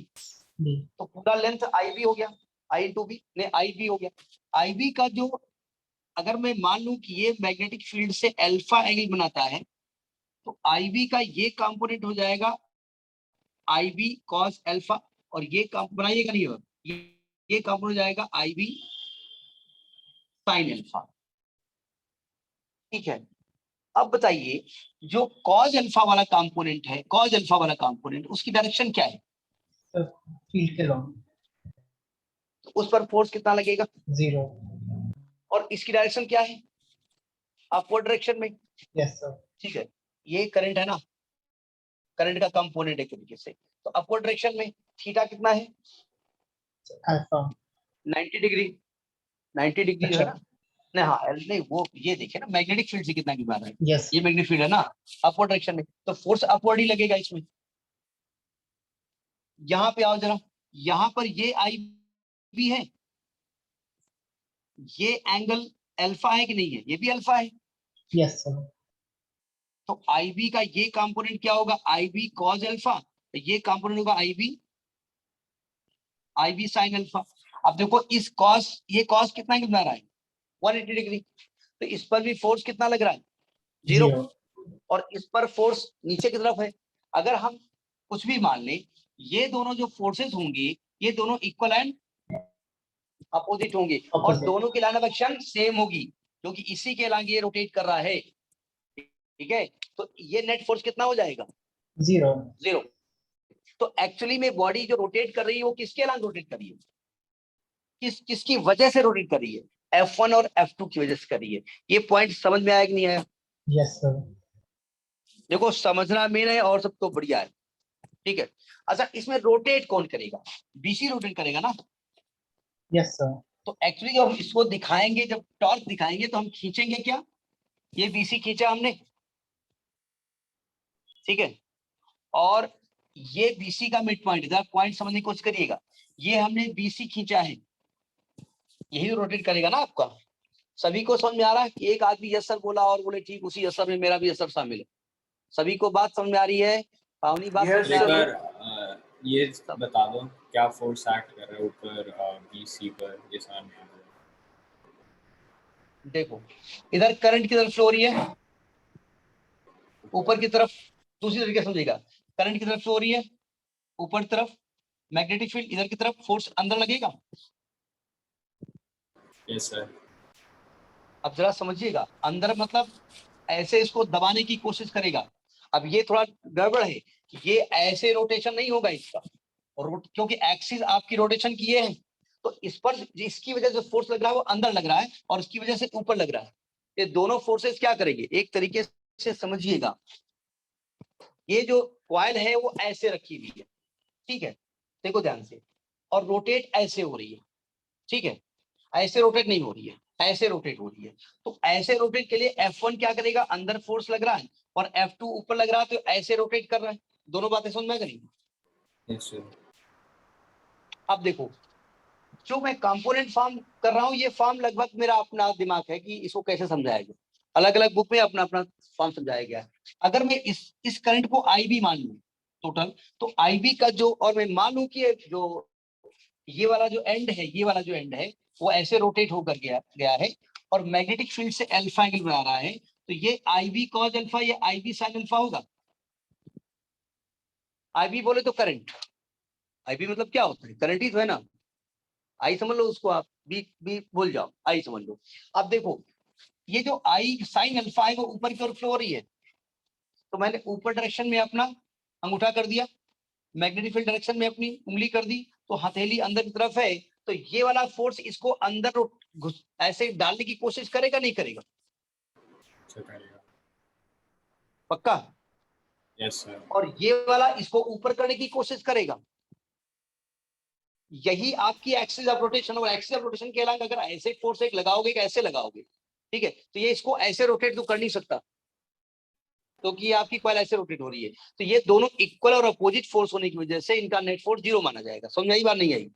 B, तो पूरा लेंथ IB हो गया, I इंटू बी ने IB हो गया। IB का जो, अगर मैं मान लूं कि ये मैग्नेटिक फील्ड से अल्फा एंगल बनाता है, तो IB का ये कंपोनेंट हो जाएगा IB cos अल्फा, और ये बनाइएगा नहीं होगा, ये कंपोनेंट हो जाएगा IB sin अल्फा, ठीक है। अब बताइए जो cos अल्फा वाला कंपोनेंट है, cos अल्फा वाला कंपोनेंट, उसकी डायरेक्शन क्या है, फील्ड के लॉन्ग, तो उस पर फोर्स कितना लगेगा, 0, और इसकी डायरेक्शन क्या है, अपवर्ड डायरेक्शन में, yes sir, ठीक है। ये करंट है ना, करंट का कंपोनेंट एक तरीके से, तो अपवर्ड डायरेक्शन में थीटा कितना है, alpha, 90 डिग्री, 90 डिग्री जो है अच्छा, ना, नहीं हाँ नहीं वो ये देखिए ना मैग्नेटिक फील्ड से कितना की बात है, yes, ये मैग्नेटिक फील्ड है ना अपवर्ड डायरेक्शन में, तो फोर्स अपवर्ड ही लगेगा इसमें। यहाँ पे आओ जरा, यहाँ पर ये आई भी है, ये एंगल अल्फा है कि नहीं है, ये भी अल्फा है, yes sir, तो IB का ये कंपोनेंट क्या होगा, IB cos अल्फा, तो ये कंपोनेंट होगा IB sin अल्फा। अब देखो इस cos, ये cos कितना एंगल बना रहा है, 180 डिग्री, तो इस पर भी फोर्स कितना लग रहा है, 0, 0, और इस पर फोर्स नीचे की तरफ है। अगर हम कुछ भी मान लें, ये दोनों जो फोर्सेस होंगे ये दोनों इक्वल एंड अपोजिट होंगे, और opposite, दोनों की लाइन ऑफ एक्शन सेम होगी, क्योंकि इसी के आगे ये रोटेट कर रहा है, ठीक है। तो ये नेट फोर्स कितना हो जाएगा, 0, 0। तो एक्चुअली में बॉडी जो रोटेट कर रही है वो किसके अलावा रोटेट कर रही है, किसकी वजह से रोटेट कर रही है, F1 और F2 की वजह से कर रही है। ये पॉइंट समझ में आया कि नहीं आया, yes sir, देखो समझना मेन है और सब तो बढ़िया है, ठीक है। अच्छा इसमें रोटेट कौन करेगा, BC रोटेट करेगा ना, yes sir, तो एक्चुअली जब हम इसको दिखाएंगे, जब टॉर्क दिखाएंगे तो हम खींचेंगे क्या, ये BC खींचा हमने, ठीक है, और ये BC का मिड पॉइंट, जरा पॉइंट समझने की कोशिश करिएगा, ये हमने BC खींचा है, यही रोटेट करेगा ना आपका। सभी को समझ में आ रहा है कि एक आदमी यस सर बोला और बोले ठीक उसी यस सर में मेरा भी यस सर शामिल है, सभी को बात समझ में आ रही है, पावनी बात Yes, समझ में आ एक रही है। बार ये बता दो क्या फोर्स एक्ट कर रहा है ऊपर BC पर, ये सामने आ रहा है। देखो इधर करंट की तरफ फ्लो हो रही है, ऊपर की तरफ, दूसरी तरीके से समझिएगा, करंट की तरफ फ्लो हो रही है ऊपर की तरफ, मैग्नेटिक फील्ड इधर की तरफ, फोर्स अंदर लगेगा। यस सर, अब जरा समझिएगा, अंदर मतलब ऐसे इसको दबाने की कोशिश करेगा। अब ये थोड़ा गड़बड़ है कि ये ऐसे रोटेशन नहीं होगा इसका, और क्योंकि एक्सिस आपकी रोटेशन की ये है, तो इस पर इसकी वजह से फोर्स लग रहा है वो अंदर लग रहा है, और इसकी वजह से ऊपर लग रहा है। ये दोनों फोर्सेस क्या करेंगे, एक तरीके से समझिएगा, ये जो कॉइल है वो ऐसे रखी हुई है, ठीक है, देखो ध्यान से, और रोटेट ऐसे हो रही है, ठीक है, ऐसे रोटेट नहीं हो रही है, ऐसे रोटेट हो रही है। तो ऐसे रोटेट के लिए F1 क्या करेगा, अंदर फोर्स लग रहा है, और F2 ऊपर लग रहा है, तो ऐसे रोटेट कर रहा है। दोनों बातें समझ में करेंगे। यस सर, अब देखो जो मैं कंपोनेंट फॉर्म कर रहा हूँ, ये फॉर्म लगभग मेरा अपना दिमाग है कि इसको कैसे समझाया जाए, अलग अलग बुक में अपना अपना फॉर्म समझाया गया है। अगर मैं इस करंट को IB मान लूं टोटल, तो IB का जो, और मैं मान लूं कि जो ये वाला जो एंड है, ये वाला जो एंड है वो ऐसे रोटेट होकर गया है, और मैग्नेटिक फील्ड से अल्फा एंगल बना रहा है, तो ये IB cos अल्फा, ये IB sin अल्फा होगा। IB बोले तो करंट, IB मतलब क्या होता है, करंट ही तो है ना, आई समझ लो उसको, आप बी भूल जाओ, आई समझ लो। अब देखो ये जो I sin अल्फा है वो ऊपर की ओर फ्लो हो रही है, तो मैंने ऊपर डायरेक्शन में अपना अंगूठा कर दिया, मैग्नेटिक फील्ड डायरेक्शन में अपनी उंगली कर दी, तो हथेली अंदर की तरफ है, तो ये वाला फोर्स इसको अंदर ऐसे डालने की कोशिश करेगा नहीं करेगा? अच्छा करेगा। पक्का? Yes sir. और ये वाला इसको ऊपर करने की कोशिश करेगा। यही आपकी एक्सिस ऑफ रोटेशन, और एक्सिस ऑफ रोटेशन के अलावा अगर ऐसे फोर्स एक लगाओगे कि ऐसे लगाओगे, ठीक है, तो ये इसको ऐसे रोटेट तो कर नहीं सकता, क्योंकि आपकी कॉइल ऐसे रोटेट हो रही है। तो ये दोनों इक्वल और अपोजिट फोर्स होने की वजह से इनका नेट फोर्स 0 माना जाएगा। समझ में आई बात नहीं आई?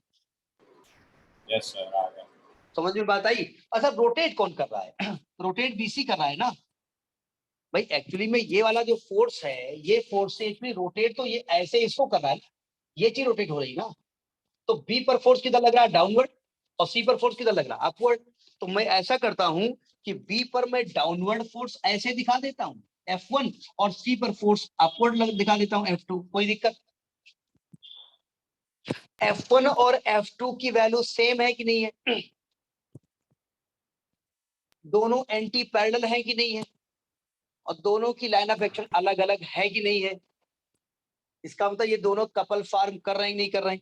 यस सर आ गया। समझ में बात आई? अच्छा, रोटेट कौन कर रहा है? रोटेट बीसी कर रहा है ना भाई। एक्चुअली में ये वाला जो फोर्स है, ये फोर्स से एक्चुअली रोटेट तो ये ऐसे इसको कर रहा है, ये चीज रोटेट हो रही है ना। तो बी पर फोर्स किधर लग रहा है? डाउनवर्ड। और सी पर फोर्स किधर लग रहा है? अपवर्ड। तो मैं ऐसा करता हूं कि बी पर मैं डाउनवर्ड फोर्स ऐसे दिखा देता हूं F1, और सी पर फोर्स अपवर्ड दिखा देता हूं F2। कोई दिक्कत? F1 और F2 की वैल्यू सेम है कि नहीं है? दोनों एंटी पैरेलल है कि नहीं है? और दोनों की लाइन ऑफ एक्शन अलग अलग है कि नहीं है? इसका मतलब ये दोनों कपल फॉर्म कर रहे हैं नहीं कर रहे हैं?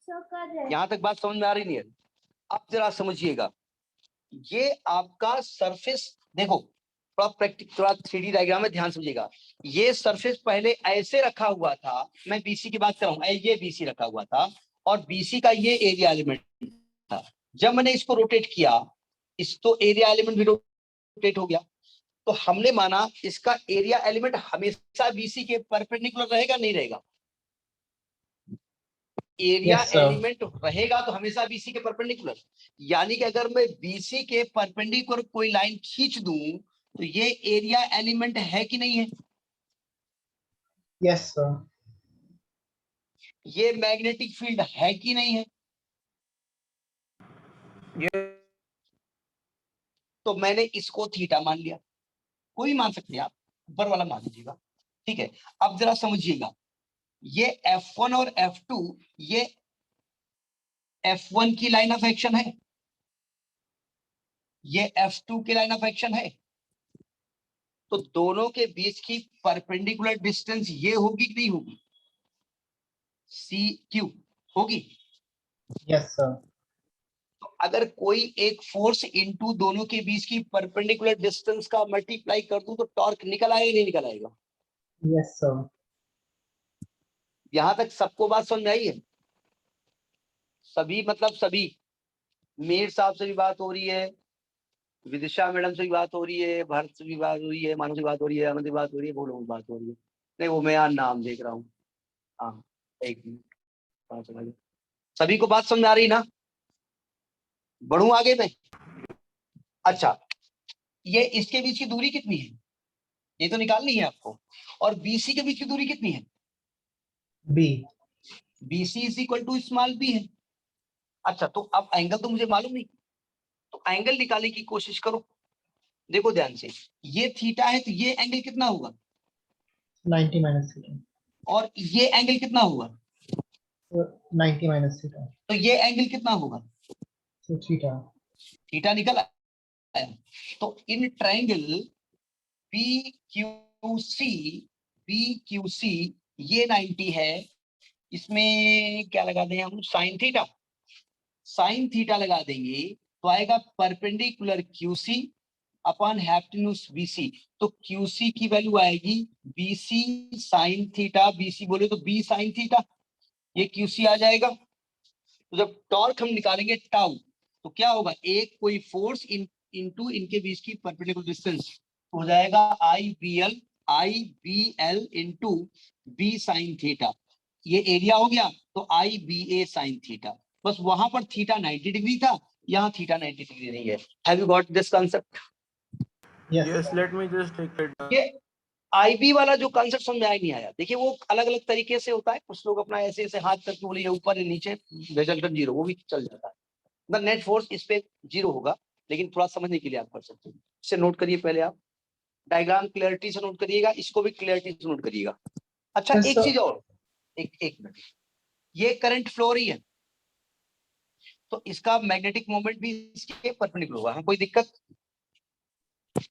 सो कर रहे हैं। यहां तक बात समझ में आ रही नहीं है? अब जरा समझिएगा, ये आपका सरफेस देखो, थोड़ा प्रैक्टिस, थोड़ा 3D डायग्राम में ध्यान समझिएगा। ये सरफेस पहले ऐसे रखा हुआ था, मैं बीसी की बात कर रहा हूं, ये बीसी रखा हुआ था, और बीसी का ये एरिया एलिमेंट था। जब मैंने इसको रोटेट किया, इस तो एरिया एलिमेंट भी रोटेट हो गया, तो हमने माना इसका एरिया एलिमेंट हमेशा बीसी के परपेंडिकुलर रहेगा नहीं रहेगा? Area Yes, sir. एलिमेंट रहेगा तो हमेशा बीसी के परपेंडिकुलर। यानी कि अगर मैं बीसी के परपेंडिकुलर कोई लाइन खींच दूं, तो ये एरिया एलिमेंट है कि नहीं है? Yes, sir. ये मैग्नेटिक फील्ड है कि नहीं है? ये तो मैंने इसको थीटा मान लिया, कोई मान सकते हैं आप, ऊपर वाला मान लीजिएगा, ठीक है। अब जरा समझिएगा, ये F1 और F2, ये F1 की लाइन ऑफ एक्शन है, ये F2 की लाइन ऑफ एक्शन है। तो दोनों के बीच की परपेंडिकुलर डिस्टेंस ये होगी कि नहीं होगी? सी क्यू होगी। Yes, sir. तो अगर कोई एक फोर्स इनटू दोनों के बीच की परपेंडिकुलर डिस्टेंस का मल्टीप्लाई कर दूं, तो टॉर्क निकल आएगा नहीं निकल आएगा? Yes, sir. यहां तक सबको बात समझ में आई है? सभी मतलब सभी? मीर साहब से भी बात हो रही है, विदिशा मैडम से भी बात हो रही है, भरत से भी बात हो रही है, मानव से बात हो रही है, अमन से बात हो रही है, वो लोगों से बात हो रही है। नहीं, वो मैं यहाँ नाम देख रहा हूँ। हाँ, एक मिनट, सभी को बात समझ आ रही ना? बढ़ू आगे में? अच्छा, ये इसके बीच की दूरी कितनी है, ये तो निकालनी है आपको। और बीसी के बीच की दूरी कितनी है? B. BC is equal to small B है। अच्छा, तो अब एंगल तो मुझे मालूम नहीं, तो एंगल निकालने की कोशिश करो। देखो ध्यान से, ये थीटा है, तो ये एंगल कितना होगा? 90 minus theta. और ये एंगल कितना होगा? So 90 minus theta. तो ये एंगल कितना होगा? So theta. थीटा निकल आया। तो इन ट्रायंगल PQC, PQC ये 90 है, इसमें क्या लगा दें हम? Sign theta. साइन थीटा लगा देंगे तो आएगा perpendicular QC upon hypotenuse BC। तो QC की वैल्यू आएगी BC साइन थीटा, BC बोले तो B साइन थीटा, ये QC आ जाएगा। तो जब टॉर्क हम निकालेंगे टाउ, तो क्या होगा? एक कोई फोर्स इनटू इनके बीच की परपेंडिकुलर डिस्टेंस हो जाएगा IBL into B sine theta. ये एरिया हो गया, तो IBA साइन थीटा। बस वहां पर थीटा 90 डिग्री था, यहाँ थीटा 90 डिग्री नहीं है। Have you got this concept? Yes, yes, sir. let me just take it down. ये IB वाला जो कांसेप्ट समझ में आया नहीं आया? देखिए, वो अलग अलग तरीके से होता है, कुछ लोग अपना ऐसे ऐसे हाथ करके बोले ऊपर नीचे रिजल्टेंट 0, वो भी चल जाता है। द नेट फोर्स इस पे 0 होगा, लेकिन थोड़ा समझने के लिए आप कर सकते हैं। इसे नोट करिए, पहले आप डायग्राम क्लियरिटी से नोट करिएगा, इसको भी क्लियरिटी से नोट करिएगा। अच्छा, Yes, एक sir. चीज और, एक मिनट, ये करंट फ्लो रही है, तो इसका मैग्नेटिक मोमेंट भी इसके परपेंडिकुलर होगा। हाँ, कोई दिक्कत?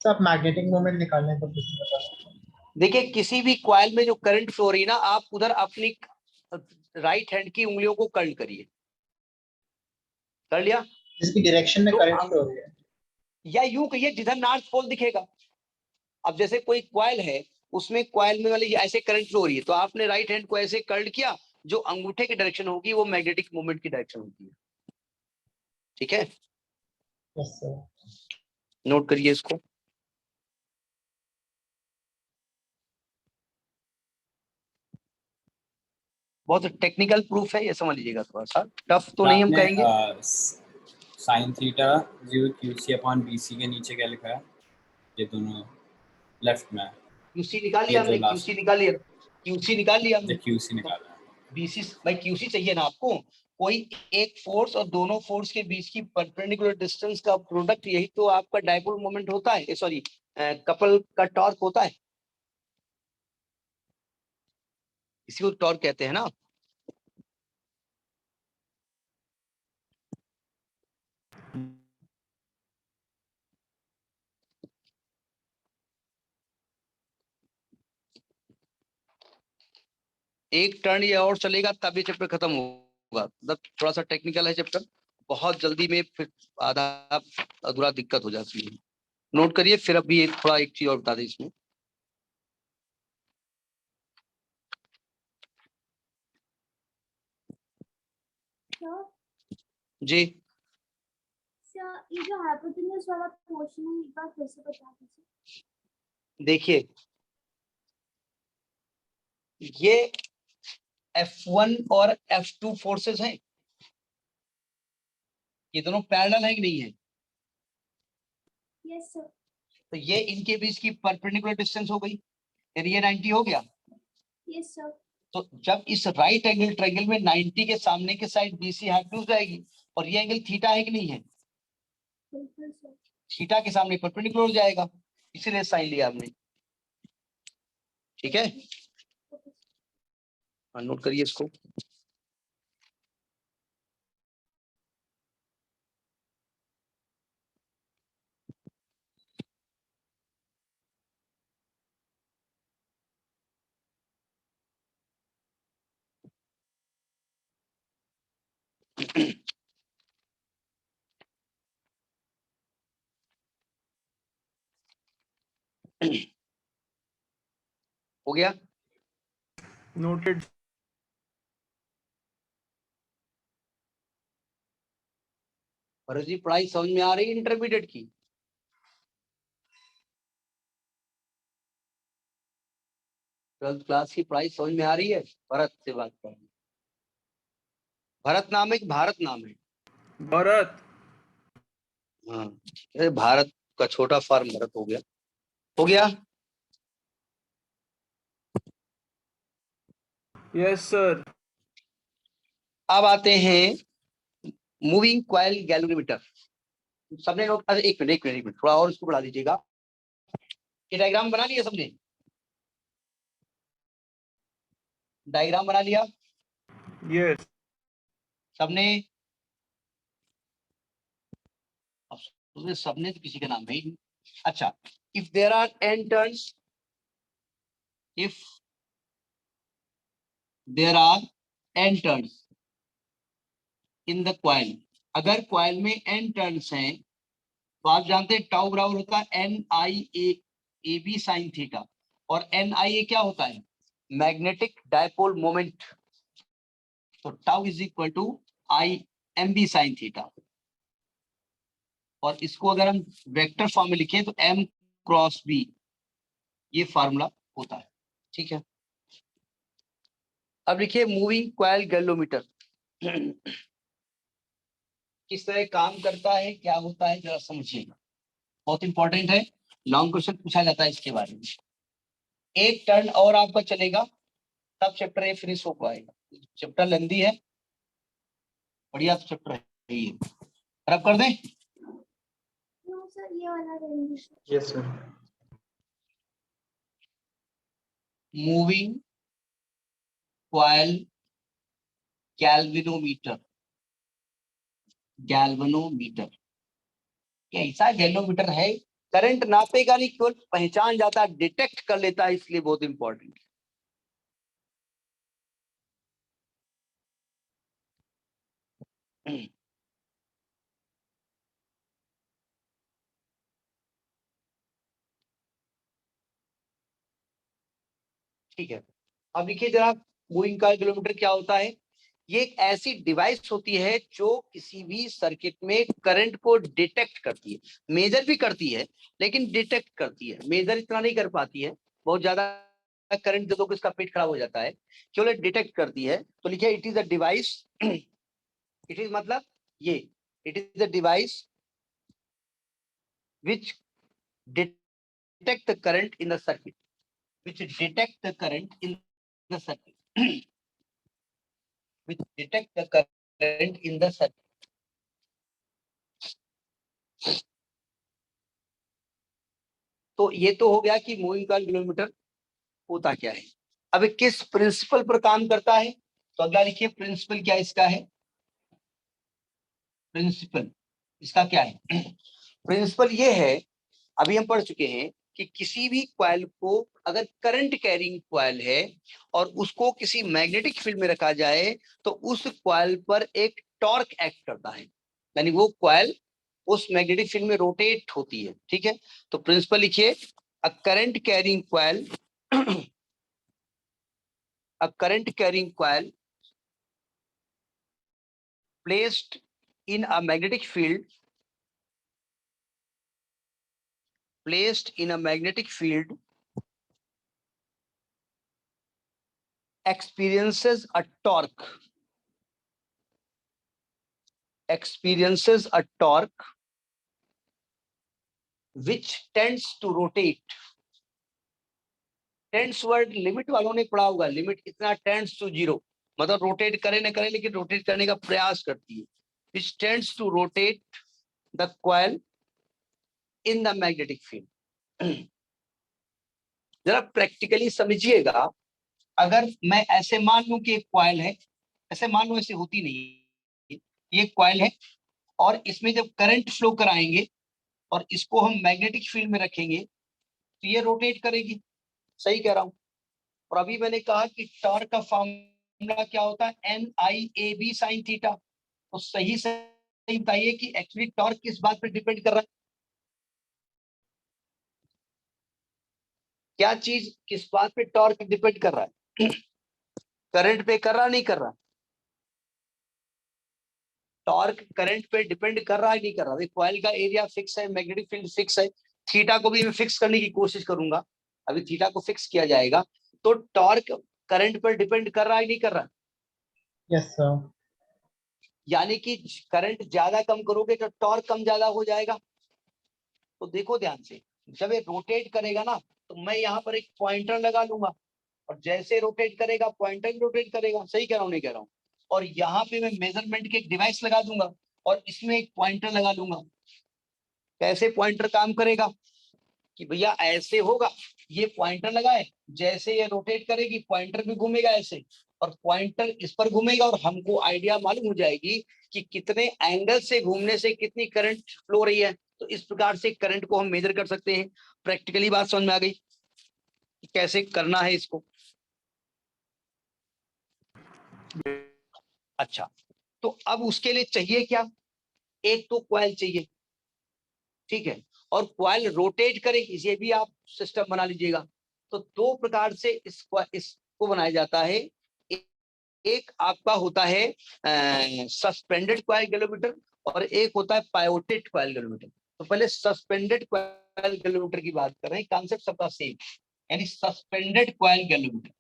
सर आप मैग्नेटिक मोमेंट निकालने को किसने बता? देखिए किसी भी कॉइल में जो करंट फ्लो हो रही है ना, आप उधर अपनी राइट हैंड की उंगलियों को कर्ल करिए। कर लिया? जिसकी डायरेक्शन में तो करंट फ्लो हो रही है। या यूं कहिए जिधर नॉर्थ पोल दिखेगा। अब जैसे कोई कॉइल है, उसमें कॉइल में वाली ऐसे करंट फ्लो हो रही है, तो आपने राइट हैंड को ऐसे कर्ल किया, जो अंगूठे की डायरेक्शन होगी वो मैग्नेटिक मोमेंट की डायरेक्शन होती है। ठीक है, यस सर। नोट करिए इसको। बहुत टेक्निकल प्रूफ है, ये समझ लीजिएगा, थोड़ा सा टफ तो नहीं हम कहेंगे। Sine theta 0 QC upon BC के नीचे क्या लिखा है? ये दोनों लेफ्ट में। क्यूसी निकाल ये लिया जो हमने, last- क्यूसी निकाल लिया, क्यूसी निकाल लिया हमने। ये QC निकाला है। बीसी भाई क्यूसी चाहिए ना आपको। कोई एक फोर्स और दोनों फोर्स के बीच की परपेंडिकुलर डिस्टेंस का प्रोडक्ट, यही तो आपका डायपोल मोमेंट होता है, सॉरी कपल का टॉर्क होता है, इसी को टॉर्क कहते हैं ना। एक टर्न ये और चलेगा तब ये चैप्टर खत्म होगा, मतलब थोड़ा सा टेक्निकल है चैप्टर, बहुत जल्दी में फिर आधा अधूरा दिक्कत हो जाती है। नोट करिए, फिर अभी एक थोड़ा एक चीज और बता दें इसमें। सर जी सर ये जो हाइपोटेन्यूज वाला पोर्शन है, एक बार फिर से बता दीजिए। देखिए, ये F1 और F2 फोर्सेस हैं, ये दोनों पैरेलल है कि नहीं है? Yes sir. तो ये इनके बीच की परपेंडिकुलर डिस्टेंस हो गई, फिर ये 90 हो गया। Yes sir. तो जब इस राइट एंगल ट्रायंगल में 90 के सामने के साइड BC हाइपोटेन्यूज जाएगी, और ये एंगल थीटा है कि नहीं है? बिल्कुल सर। थीटा के सामने परपेंडिकुलर हो जाएगा, इसीलिए साइन लिया हमने। ठीक है, नोट करिए इसको। हो गया? Noted. भरत जी पढ़ाई समझ में आ रही है इंटरमीडिएट की? ट्वेल्थ क्लास की पढ़ाई समझ में आ रही है? भरत से बात कर, भरत नाम है कि भारत नाम है? Bharat. हाँ, अरे भारत का छोटा फॉर्म भरत हो गया। हो गया? Yes, sir. अब आते हैं मूविंग कॉइल गैल्वेनोमीटर। सबने नोट, अरे एक मिनट एक मिनट, थोड़ा और इसको बढ़ा दीजिएगा। ये डायग्राम बना लिया सबने? डायग्राम बना लिया Yes. सबने? अब उसमें सबने तो किसी का नाम है ही नहीं। अच्छा, if there are n turns, if there are n turns in the coil, अगर कॉइल में n टर्न्स हैं, तो आप जानते हैं टाउ बराबर होता है NIA साइन थीटा, और NIA क्या होता है? Magnetic dipole moment. तो tau is equal to IMB sine theta, और इसको अगर हम वेक्टर फॉर्म में लिखें तो M क्रॉस B, ये फार्मूला होता है। ठीक है, अब लिखिए मूविंग कॉइल गैल्वेनोमीटर किस तरह काम करता है, क्या होता है, जरा समझिएगा, बहुत इंपॉर्टेंट है, लॉन्ग क्वेश्चन पूछा जाता है इसके बारे में। एक टर्न और आपका चलेगा तब चैप्टर ये फिनिश हो पाएगा, चैप्टर लेंदी है, बढ़िया चैप्टर है ये। रब कर दें? नो सर, ये वाला रहेंगे। Yes sir. Moving coil galvanometer, galvanometer कैसा गैल्वेनोमीटर है, करंट नापेगा नहीं, केवल पहचान जाता है, डिटेक्ट कर लेता है, इसलिए बहुत इंपॉर्टेंट। ठीक है, अब देखिए जरा मूविंग कॉइल गैल्वेमीटर क्या होता है। ये एक ऐसी डिवाइस होती है जो किसी भी सर्किट में करंट को डिटेक्ट करती है, मेजर भी करती है लेकिन डिटेक्ट करती है। मेजर इतना नहीं कर पाती है, बहुत ज्यादा करंट दे दो कि इसका पेट खराब हो जाता है, केवल डिटेक्ट करती है। तो लिखिए it is a device, it is मतलब ये, it is a device which detect the current in the circuit, which detect the current in the circuit, which detect the current in the circuit. तो ये तो हो गया कि मूविंग कॉइल गैल्वेमीटर होता क्या है। अब ये किस प्रिंसिपल पर काम करता है, तो अगला लिखिए प्रिंसिपल क्या इसका है। प्रिंसिपल इसका क्या है? प्रिंसिपल ये है, अभी हम पढ़ चुके हैं कि किसी भी कॉइल को अगर करंट कैरिंग कॉइल है और उसको किसी मैग्नेटिक फील्ड में रखा जाए तो उस कॉइल पर एक टॉर्क एक्ट करता है, यानी वो कॉइल उस मैग्नेटिक फील्ड में रोटेट होती है। ठीक है, तो प्रिंसिपल लिखिए, a current carrying coil, a current carrying coil placed in a magnetic field, placed in a magnetic field experiences a torque, experiences a torque which tends to rotate. Tends word limit वालों ने पढ़ा होगा, लिमिट इतना टेंड्स टू जीरो, मतलब रोटेट करे ना करे लेकिन रोटेट करने का प्रयास करती है। which tends to rotate the coil in the magnetic field. जरा प्रैक्टिकली समझिएगा, अगर मैं ऐसे मान लूं कि एक कॉइल है, ऐसे मान लो, ऐसे होती नहीं, ये कॉइल है और इसमें जब करंट फ्लो कराएंगे और इसको हम मैग्नेटिक फील्ड में रखेंगे तो ये रोटेट करेगी, सही कह रहा हूं। और अभी मैंने कहा कि टॉर्क का फॉर्मूला क्या होता है, NIAB sin थीटा। तो सही सही बताइए कि एक्चुअली टॉर्क किस बात पर डिपेंड कर रहा है, क्या चीज किस बात पे टॉर्क डिपेंड कर रहा है? करंट पे कर रहा नहीं कर रहा? टॉर्क करंट पे डिपेंड कर रहा है नहीं कर रहा? कॉइल का एरिया फिक्स है, मैग्नेटिक फील्ड फिक्स है, थीटा को भी मैं फिक्स करने की कोशिश करूंगा, अभी थीटा को फिक्स किया जाएगा। तो टॉर्क करंट पर डिपेंड कर रहा है नहीं कर रहा? Yes sir. यानी कि करंट ज्यादा कम करोगे तो टॉर्क कम ज्यादा हो जाएगा। तो देखो ध्यान से, जब ये रोटेट करेगा ना तो मैं यहाँ पर एक पॉइंटर लगा लूंगा और जैसे रोटेट करेगा पॉइंटर भी रोटेट करेगा, सही कह रहा हूँ नहीं कह रहा हूँ। और यहाँ पे मैं मेजरमेंट की एक डिवाइस लगा दूंगा और इसमें एक पॉइंटर लगा दूंगा। कैसे पॉइंटर काम करेगा कि भैया ऐसे होगा, ये पॉइंटर लगाए, जैसे ये रोटेट करेगी पॉइंटर भी घूमेगा ऐसे, और पॉइंटर इस पर घूमेगा और हमको आइडिया मालूम हो जाएगी कि कितने एंगल से घूमने से कितनी करंट फ्लो रही है। तो इस प्रकार से करंट को हम मेजर कर सकते हैं। प्रैक्टिकली बात समझ में आ गई कि कैसे करना है इसको? अच्छा, तो अब उसके लिए चाहिए क्या, एक तो कॉइल चाहिए, ठीक है, और कॉइल रोटेट करे, ये भी आप सिस्टम बना लीजिएगा। तो दो प्रकार से इसको बनाया जाता है। एक आपका होता है सस्पेंडेड कॉइल गैल्वेमीटर और एक होता है पायोटेड कॉइल गैल्वेमीटर। तो पहले सस्पेंडेड कॉइल गैल्वेमीटर की बात कर रहे हैं, कॉन्सेप्ट सबका सेम, यानी सस्पेंडेड कॉइल गैल्वेमीटर।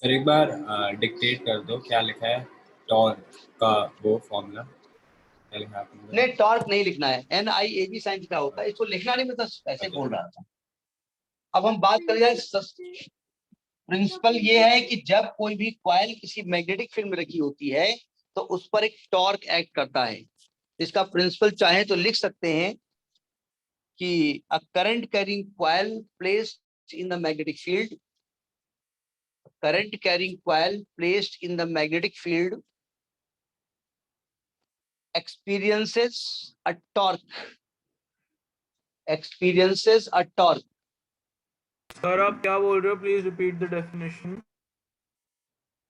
सर एक बार डिक्टेट कर दो क्या लिखा है टॉर्क का वो फॉर्मूला, क्या लिखा है आपने? नहीं, टॉर्क नहीं लिखना है, NIAB साइन थीटा होता है, इसको लिखना नहीं, मैं तो ऐसे बोल रहा था। अब हम बात कर जाए, प्रिंसिपल ये है कि जब कोई भी कॉइल किसी मैग्नेटिक फील्ड में रखी होती है तो उस पर एक टॉर्क एक्ट करता है। इसका प्रिंसिपल चाहे तो लिख सकते हैं कि a current carrying coil placed in the magnetic field, current carrying coil placed in the magnetic field experiences a torque, experiences a torque. Sir आप क्या बोल रहे हो? Please repeat the definition.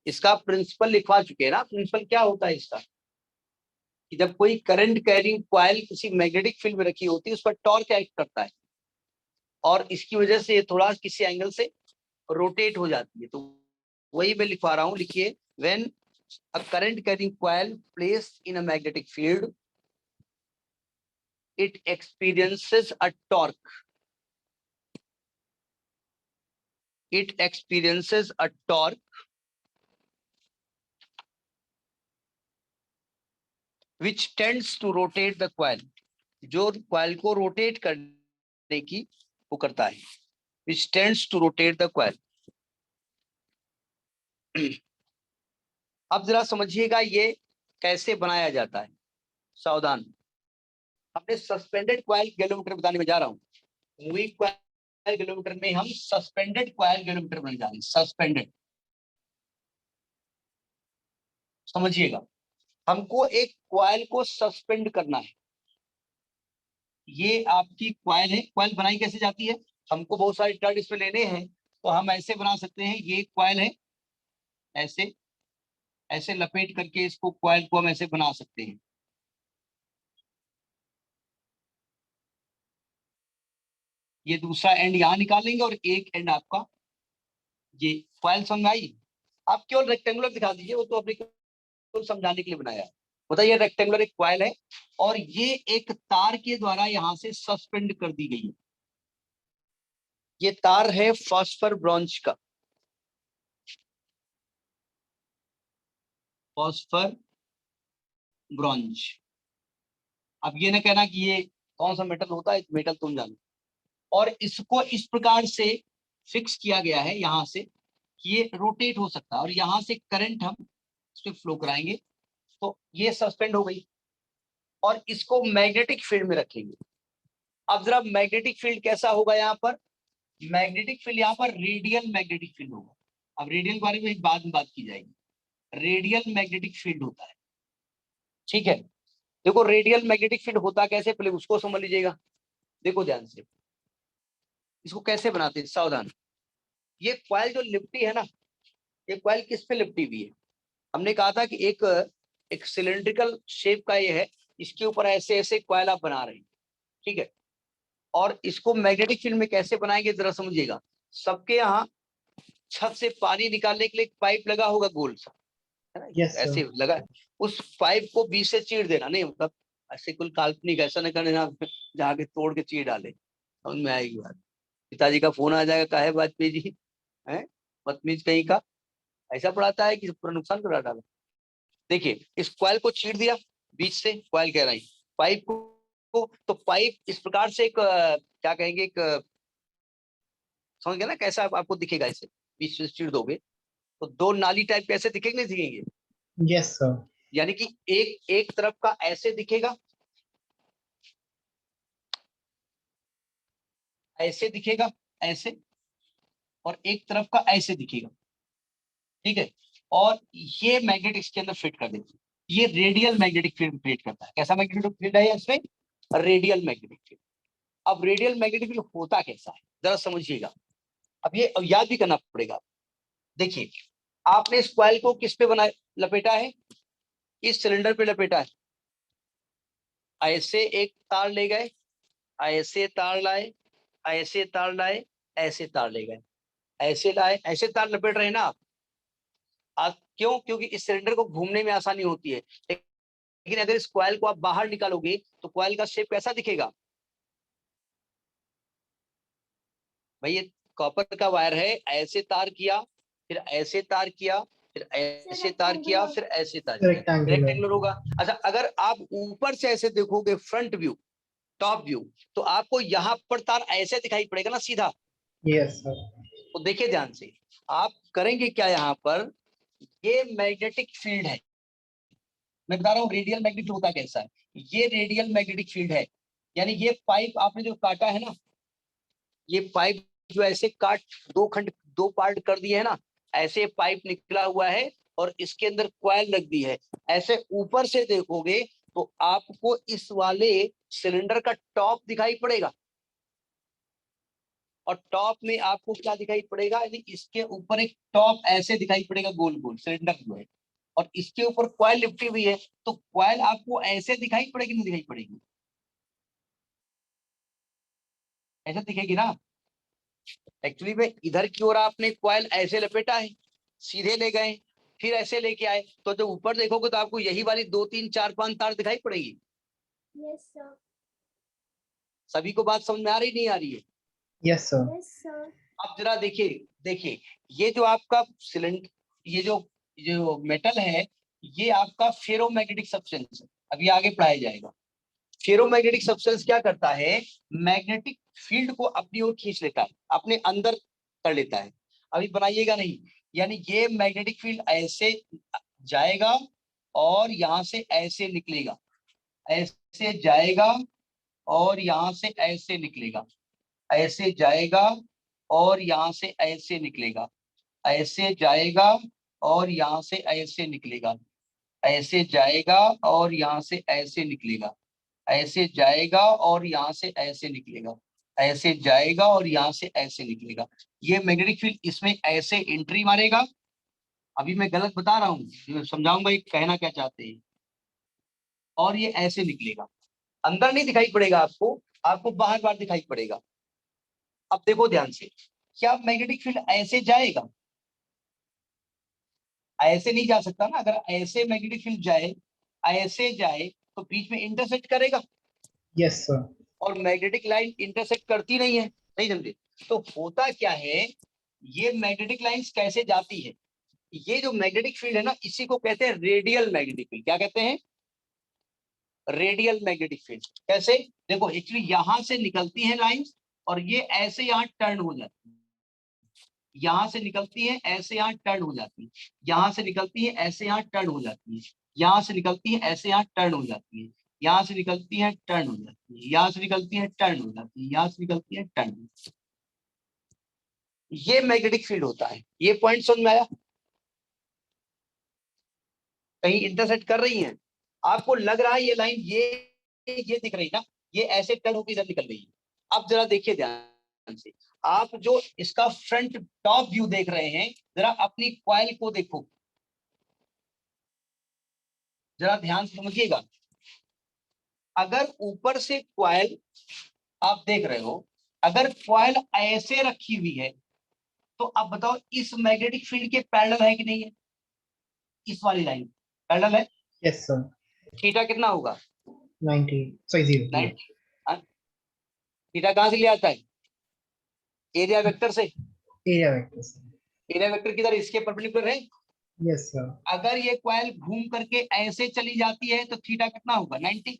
इसका प्रिंसिपल लिखवा चुके हैं ना. प्रिंसिपल क्या होता है इसका, कि जब कोई करंट कैरिंग कॉइल किसी मैग्नेटिक फील्ड में रखी होती है उस पर टॉर्क एक्ट करता है और इसकी वजह से ये थोड़ा किसी एंगल से रोटेट हो जाती है. तो वही मैं लिखवा रहा हूं. लिखिए, when a current carrying coil placed in a magnetic field it experiences a torque. It experiences a torque which tends to rotate the coil. जो coil को rotate करने की वो करता है. Which tends to rotate the coil. अब जरा समझिएगा ये कैसे बनाया जाता है. सावधान. अपने सस्पेंडेड कॉइल गैल्वेमीटर बताने में जा रहा हूं. मूविंग कॉइल गैल्वेमीटर में हम सस्पेंडेड कॉइल गैल्वेमीटर बनाने जा रहे हैं. सस्पेंडेड, समझिएगा. हमको एक कॉइल को सस्पेंड करना है. ये आपकी कॉइल है. कॉइल बनाई कैसे जाती है, हमको बहुत सारे टर्न इसमें लेने हैं तो हम ऐसे बना सकते हैं. ये कॉइल है, ऐसे ऐसे लपेट करके इसको कॉइल को हम ऐसे बना सकते हैं. ये दूसरा एंड यहां निकालेंगे और एक एंड आपका ये कॉइल समझ आई. आप केवल रेक्टेंगुलर दिखा दीजिए, वो तो अपने को समझाने के लिए बनाया है. बताइए, रेक्टेंगुलर एक कॉइल है और ये एक तार के द्वारा यहां से सस्पेंड कर दी गई है. ये तार है फॉस्फर ब्रॉन्ज का. Phosphor bronze. अब ये ना कहना कि ये कौन सा मेटल होता है, मेटल तुम जानो. और इसको इस प्रकार से फिक्स किया गया है यहां से कि ये रोटेट हो सकता है और यहां से करंट हम इस पे फ्लो कराएंगे तो ये सस्पेंड हो गई और इसको मैग्नेटिक फील्ड में रखेंगे. अब जरा मैग्नेटिक फील्ड कैसा होगा यहाँ पर. मैग्नेटिक फील्ड यहाँ पर रेडियल मैग्नेटिक फील्ड होगा. अब रेडियल के बारे में बाद में बात की जाएगी. रेडियल मैग्नेटिक फील्ड होता है. ठीक है. देखो रेडियल मैग्नेटिक फील्ड होता कैसे, पहले उसको समझ लीजिएगा. देखो ध्यान से, इसको कैसे बनाते हैं. सावधान. ये कॉइल जो लिपटी है ना, ये कॉइल किस पे लिपटी हुई है. हमने कहा था कि एक सिलेंड्रिकल शेप का ये है. इसके ऊपर ऐसे ऐसे कॉइल आप बना रहे हैं. ठीक है. और इसको मैग्नेटिक फील्ड में कैसे बनाएंगे जरा समझिएगा. सबके यहाँ छत से पानी निकालने के लिए एक पाइप लगा होगा गोल सा, है ना. Yes, sir. ऐसे लगा. उस पाइप को बीच से चीर देना. नहीं मतलब ऐसे कुल काल्पनिक ऐसा न करना जहाँ के तोड़ के चीर डाले. समझ में आएगी बात. पिताजी का फोन आ जाएगा, काहे वाजपेयी जी है बदतमीज कहीं का, ऐसा पढ़ाता है कि पूरा नुकसान करा डाला. देखिए, इस कॉइल को चीर दिया बीच से. कॉइल कह रहा है पाइप को. तो पाइप इस प्रकार से एक क्या कहेंगे, एक समझ गया ना कैसा आपको दिखेगा. ऐसे बीच से चीर दोगे तो दो नाली टाइप कैसे दिखेंगे, नहीं दिखेंगे. Yes, sir. यानी कि एक तरफ का ऐसे दिखेगा, ऐसे दिखेगा, ऐसे, और एक तरफ का ऐसे दिखेगा. ठीक है. और ये मैग्नेट इसके अंदर फिट कर देते हैं. ये रेडियल मैग्नेटिक फील्ड क्रिएट करता है. कैसा मैग्नेटिक फील्ड है इसमें, रेडियल मैग्नेटिक फील्ड. अब रेडियल मैग्नेटिक फील्ड होता कैसा है जरा समझिएगा. अब ये याद भी करना पड़ेगा. देखिए, आपने इस कॉइल को किस पे बनाया, लपेटा है, इस सिलेंडर पे लपेटा है. ऐसे एक तार ले गए, ऐसे तार लाए, ऐसे तार लाए, ऐसे तार ले गए, ऐसे लाए, ऐसे तार लपेट रहे हैं ना आप. क्यों, क्योंकि इस सिलेंडर को घूमने में आसानी होती है. लेकिन अगर इस कॉइल को आप बाहर निकालोगे तो कॉइल का शेप कैसा दिखेगा भाई. ये कॉपर का वायर है, ऐसे तार किया, फिर ऐसे तार किया, फिर ऐसे तार किया, फिर ऐसे तार किया, Rectangular. रेक्टेंगुलर होगा. अच्छा, अगर आप ऊपर से ऐसे देखोगे, फ्रंट व्यू, टॉप व्यू, तो आपको यहाँ पर तार ऐसे दिखाई पड़ेगा ना सीधा. Yes, sir. तो देखिए ध्यान से, आप करेंगे क्या यहाँ पर. ये मैग्नेटिक फील्ड है. मैं बता रहा हूँ रेडियल मैग्नेटिक होता कैसा है. ये रेडियल मैग्नेटिक फील्ड है. यानी ये पाइप आपने जो काटा है ना, ये पाइप जो ऐसे काट दो पार्ट कर दिए है ना, ऐसे पाइप निकला हुआ है और इसके अंदर कॉइल रख दी है. ऐसे ऊपर से देखोगे तो आपको इस वाले सिलेंडर का टॉप दिखाई पड़ेगा. और टॉप में आपको क्या दिखाई पड़ेगा, यानी इसके ऊपर एक टॉप ऐसे दिखाई पड़ेगा गोल गोल सिलेंडर जो है, और इसके ऊपर कॉइल लिपटी हुई है, तो कॉइल आपको ऐसे दिखाई पड़ेगी नहीं दिखाई पड़ेगी, ऐसे दिखेगी ना। एक्चुअली में इधर की ओर आपने कॉइल ऐसे लपेटा है, सीधे ले गए, फिर ऐसे लेके आए, तो जब ऊपर देखोगे तो आपको यही वाली 2 3 4 5 तार दिखाई पड़ेगी। Yes, sir. सभी को बात समझ में आ रही नहीं आ रही है? Yes, sir. Yes, sir. अब जरा देखिए देखिए, ये जो आपका सिलेंडर, ये जो जो मेटल है, ये आपका फेरोमैग्नेटिक सब्सटेंस है, अभी आगे पढ़ाया जाएगा। फेरोमैग्नेटिक सब्सटेंस क्या करता है, मैग्नेटिक फील्ड को अपनी ओर खींच लेता है, अपने अंदर कर लेता है। अभी बनाइएगा नहीं, यानी ये मैग्नेटिक फील्ड ऐसे जाएगा और यहाँ से ऐसे निकलेगा, ऐसे जाएगा और यहाँ से ऐसे निकलेगा, ऐसे जाएगा और यहाँ से ऐसे निकलेगा, ऐसे जाएगा और यहाँ से ऐसे निकलेगा, ऐसे जाएगा और यहाँ से ऐसे निकलेगा, ऐसे जाएगा और यहाँ से ऐसे निकलेगा, ऐसे जाएगा और यहाँ से ऐसे निकलेगा। ये मैग्नेटिक फील्ड इसमें ऐसे एंट्री मारेगा। अभी मैं गलत बता रहा हूँ, समझाऊंगा ये कहना क्या चाहते हैं। और ये ऐसे निकलेगा, अंदर नहीं दिखाई पड़ेगा आपको, आपको बाहर बाहर दिखाई पड़ेगा। अब देखो ध्यान से, क्या मैग्नेटिक फील्ड ऐसे जाएगा? ऐसे नहीं जा सकता ना। अगर ऐसे मैग्नेटिक फील्ड जाए, ऐसे जाए, तो बीच में इंटरसेक्ट करेगा, Yes, sir. और मैग्नेटिक लाइन इंटरसेक्ट करती नहीं है, नहीं समझे? तो होता क्या है, ये मैग्नेटिक लाइंस कैसे जाती है, ये जो मैग्नेटिक फील्ड है ना, इसी को कहते हैं रेडियल मैग्नेटिक फील्ड। क्या कहते हैं? Radial magnetic field. कैसे? देखो एक्चुअली यहां से निकलती है लाइंस, और ये ऐसे यहाँ टर्न हो जाती है, यहां से निकलती है ऐसे यहाँ टर्न हो जाती है, यहां से निकलती है ऐसे यहाँ टर्न हो जाती है, यहां से निकलती है ऐसे यहाँ टर्न हो जाती है, यहाँ से निकलती है टर्न हो जाती है, यहाँ से निकलती है टर्न हो जाती है, यहाँ से निकलती है टर्न हो जाती है। ये मैग्नेटिक फील्ड होता है। ये पॉइंट समझ में आया? कहीं इंटरसेक्ट कर रही हैं, आपको लग रहा है ये लाइन ये दिख रही ना, ये ऐसे टर्न होकर इधर निकल रही है। अब जरा देखिए ध्यान से, आप जो इसका फ्रंट टॉप व्यू देख रहे हैं, जरा अपनी कॉइल को देखो, जरा ध्यान से समझिएगा। अगर ऊपर से कॉइल आप देख रहे हो, अगर कॉइल ऐसे रखी हुई है, तो अब बताओ इस मैग्नेटिक फील्ड के पैरेलल है कि नहीं है? इस वाली लाइन पैरेलल है। Yes, sir. थीटा कितना होगा? 90. Sorry, 0. 90। थीटा कहां से लिया आता है? एरिया वेक्टर से। Area vector, sir. Area vector किधर? इसके परपेंडिकुलर है। Yes, sir. अगर ये कॉइल घूम करके ऐसे चली जाती है तो थीटा कितना होगा? 90।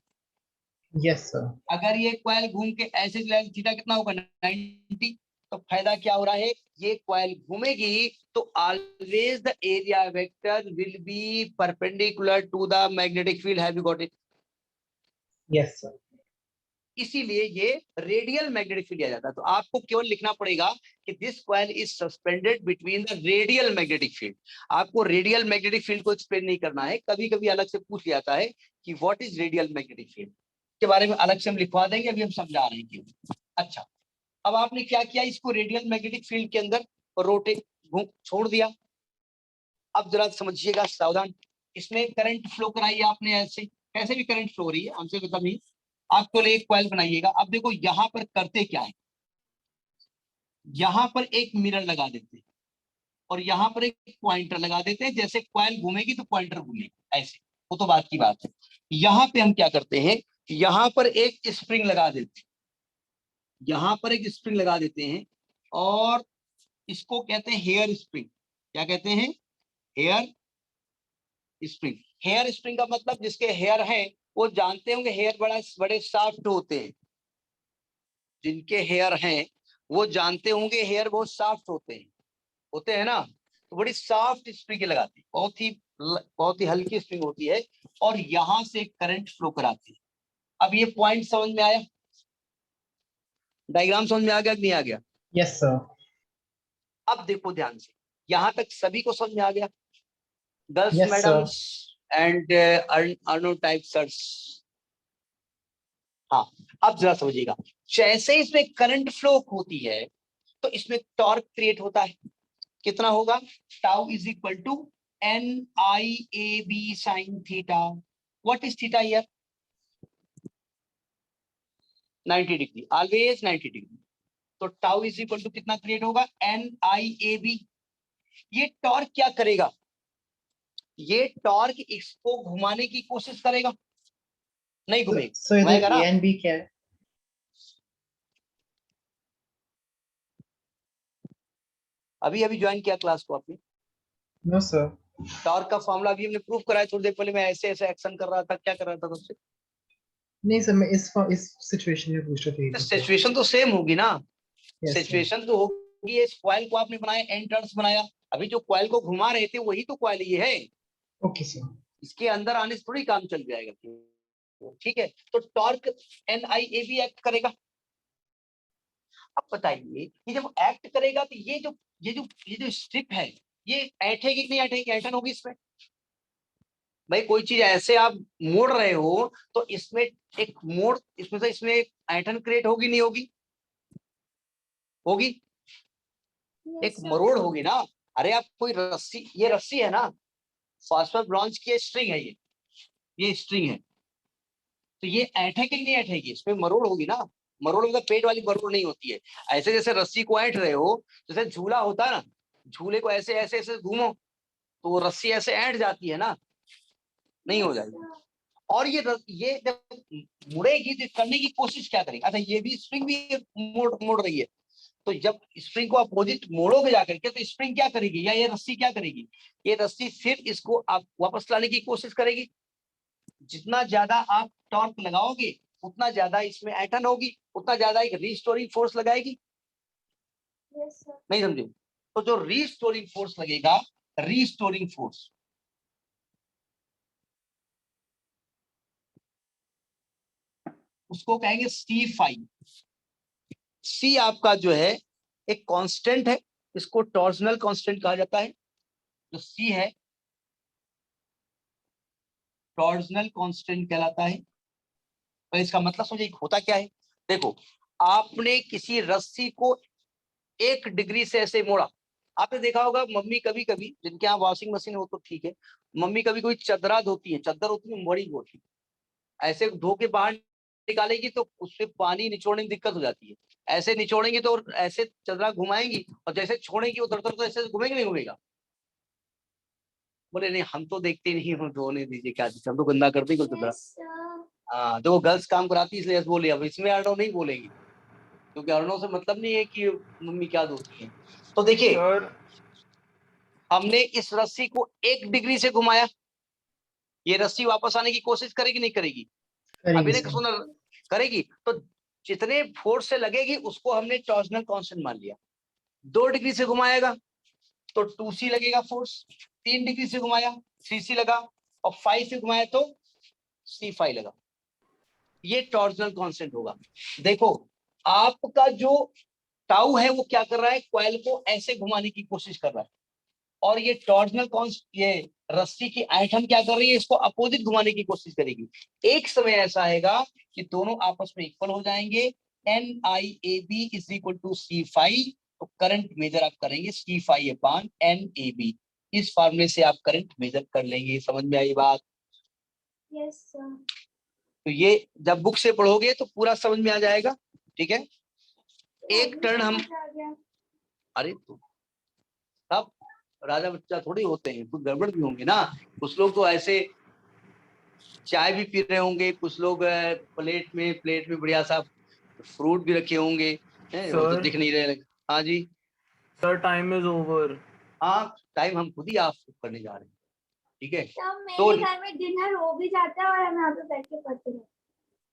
Yes, sir. अगर ये कॉइल घूम के ऐसे चली जाएगी, थीटा कितना होगा? 90। तो फायदा क्या हो रहा है, ये कॉइल घूमेगी तो always the area vector will be perpendicular to the magnetic field. Have you got it? Yes, sir. इसीलिए ये रेडियल मैग्नेटिक फील्ड दिया जाता है। तो आपको केवल लिखना पड़ेगा कि this coil is suspended between the radial magnetic field. आपको रेडियल मैग्नेटिक फील्ड को एक्सप्लेन नहीं करना है, कभी कभी अलग से पूछ लिया जाता है कि what is radial magnetic field, के बारे में अलग से हम लिखवा देंगे, अभी हम समझा रहे हैं क्यों। अच्छा, अब आपने क्या किया, इसको रेडियल मैग्नेटिक फील्ड के अंदर रोटेट छोड़ दिया। अब जरा समझिएगा सावधान, इसमें करंट फ्लो कराइए आपने, ऐसे कैसे भी करंट फ्लो हो रही है, हमसे मतलब नहीं। आपको एक कॉइल बनाइएगा। अब देखो यहाँ पर करते क्या है, यहाँ पर एक मिरर लगा देते हैं और यहाँ पर एक पॉइंटर लगा देते हैं। जैसे कॉइल घूमेगी तो पॉइंटर घूमेगी, ऐसे। वो तो बात की बात है। यहाँ पे हम क्या करते हैं, यहाँ पर एक स्प्रिंग लगा देते हैं, यहाँ पर एक स्प्रिंग लगा देते हैं, और इसको कहते हैं हेयर स्प्रिंग। क्या कहते हैं? Hair spring. हेयर स्प्रिंग का मतलब जिसके हेयर हैं वो जानते होंगे, हेयर बड़े सॉफ्ट होते हैं। जिनके हेयर हैं वो जानते होंगे हेयर बहुत सॉफ्ट होते हैं ना। तो बड़ी सॉफ्ट स्प्रिंग लगाती है, बहुत ही हल्की स्प्रिंग होती है, और यहां से करंट फ्लो कराती है। अब ये पॉइंट समझ में आया? डायग्राम समझ में आ गया कि नहीं आ गया? Yes, sir. अब देखो ध्यान से, यहां तक सभी को समझ में आ गया? गर्ल्स, Yes, मैडम्स एंड अर्नो टाइप सर्स। हाँ, अब जरा समझिएगा, जैसे इसमें करंट फ्लो होती है, तो इसमें टॉर्क क्रिएट होता है। कितना होगा? Tau is equal to NIAB sin theta. What is theta here? 90 degree, always 90 degree. तो टाउ इज इक्वल टू कितना क्रिएट होगा? NIAB। ये टॉर्क क्या करेगा? ये टॉर्क इसको घुमाने की कोशिश करेगा, नहीं घूमेगा, So इधर घुमाएगा A ना। and B क्या है? अभी अभी ज्वाइन किया क्लास को आपने? No sir. टॉर्क का फॉर्मूला अभी हमने प्रूव कराया थोड़ी देर पहले। मैं ऐसे ऐसे एक्शन कर रहा था, क्या कर रहा था सबसे? नहीं सर, मैं इस सिचुएशन में पूछ रहा था। सिचुएशन तो सेम होगी ना। Yes, sir. सिचुएशन तो होगी। इस कॉइल को आपने बनाया, एन टर्न्स बनाया। अभी जो कॉइल को घुमा रहे थे वही तो कॉइल ये है। Okay sir. इसके अंदर आने से थोड़ी काम चल जाएगा। ठीक है, तो टॉर्क NIAB एक्ट करेगा। अब बताइए, ये जब एक्ट करेगा तो ये जो स्ट्रिप है ये ऐठेगी कि नहीं ऐठेगी? ऐठन होगी इसमें। भाई कोई चीज ऐसे आप मोड़ रहे हो तो इसमें एक मोड़, इसमें से इसमें एक ऐठन क्रिएट होगी नहीं होगी? होगी। Yes, एक sir. मरोड़ होगी ना। अरे आप कोई रस्सी, ये रस्सी है ना, फास्फोरस ब्रॉन्ज की स्ट्रिंग है, ये स्ट्रिंग है। तो ये ऐठेगी कि नहीं ऐठेगी? इसमें मरोड़ होगी ना। मरोड़ मतलब पेट वाली मरोड़ नहीं होती है। ऐसे जैसे रस्सी को ऐंठ रहे हो, जैसे झूला होता है ना, झूले को ऐसे ऐसे ऐसे घूमो तो वो रस्सी ऐसे ऐंठ जाती है ना, नहीं हो Yes, जाएगी। sir. और ये जब मुड़ेगी तो करने की कोशिश क्या करेगी? अच्छा, ये भी स्प्रिंग भी मोड़ रही है। तो जब स्प्रिंग को अपोजिट मोड़ोगे जाकर के तो स्प्रिंग क्या करेगी, या ये रस्सी क्या करेगी? ये रस्सी फिर इसको आप वापस लाने की कोशिश करेगी। जितना ज्यादा आप टॉर्क लगाओगे उतना ज्यादा इसमें ऐठन होगी, उतना ज्यादा एक रीस्टोरिंग फोर्स लगाएगी। Yes, sir. नहीं समझे? तो जो रीस्टोरिंग फोर्स लगेगा, रीस्टोरिंग फोर्स, उसको कहेंगे C5। सी आपका जो है एक कांस्टेंट है, इसको टॉर्सनल कांस्टेंट कहा जाता है। जो सी है टॉर्सनल कांस्टेंट कहलाता है। तो इसका मतलब समझिए होता क्या है। देखो, आपने किसी रस्सी को 1 डिग्री से ऐसे मोड़ा। आपने देखा होगा मम्मी कभी कभी, जिनके यहाँ वॉशिंग मशीन हो तो ठीक है, मम्मी कभी कोई चदरा धोती है, चद्दर होती है बड़ी मोटी, ऐसे धो के बाहर निकालेगी तो उससे पानी निचोड़ने में दिक्कत हो जाती है। ऐसे निचोड़ेंगे तो ऐसे चदरा घुमाएंगी और जैसे छोड़ेंगी वो दर तो ऐसे घूमेंगे नहीं घूमेगा? बोले नहीं हम तो देखते नहीं, हम धोने दीजिए, क्या दीजिए, हम तो गंदा करते ही कोई चदरा। Yes, sir. हाँ, तो वो गर्ल्स काम कराती है इसलिए ऐसे बोले। अब इसमें अर्णव नहीं बोलेंगे क्योंकि अर्णव से मतलब नहीं है कि मम्मी क्या धोती है। तो देखिए, Sir, हमने इस रस्सी को 1 डिग्री से घुमाया, ये रस्सी वापस आने की कोशिश करेगी नहीं करेगी? करेंगे अभी ने सर। सुना, करेगी। तो जितने फोर्स से लगेगी उसको हमने टॉर्सनल कांस्टेंट मान लिया। 2 डिग्री से घुमाएगा तो 2C लगेगा फोर्स, 3 डिग्री से घुमाया 3C लगा, और 5 से घुमाया तो C5 लगा। ये टॉर्सनल कांस्टेंट होगा। देखो, आपका जो टाउ है वो क्या कर रहा है, कॉइल को ऐसे घुमाने की कोशिश कर रहा है, और ये टॉर्सनल कांस्टेंट, ये रस्सी की ऐठन क्या कर रही है, इसको अपोजिट घुमाने की कोशिश करेगी। एक समय ऐसा आएगा कि दोनों आपस में इक्वल हो जाएंगे। NIAB is equal to C5। तो करंट मेजर आप करेंगे C5 अपॉन NAB। इस फॉर्मूले से आप करंट मेजर कर लेंगे। समझ में आई बात? Yes, sir. तो ये जब बुक से पढ़ोगे तो पूरा समझ में आ जाएगा। ठीक है, एक टर्न हम, समझ आ गया। अरे तो सब राजा बच्चा थोड़ी होते हैं, कुछ गड़बड़ भी होंगे ना। कुछ लोग तो ऐसे चाय भी पी रहे होंगे, कुछ लोग प्लेट में बढ़िया सा फ्रूट भी रखे होंगे, हैं, वो तो sir, दिख नहीं रहे। हाँ जी, sir, time is over. हाँ, टाइम हम खुद ही ऑफ करने जा रहे हैं। ठीक है, तब तो मेरे घर में डिनर हो भी जाता है और हम यहाँ पे बैठ के पढ़ते रहते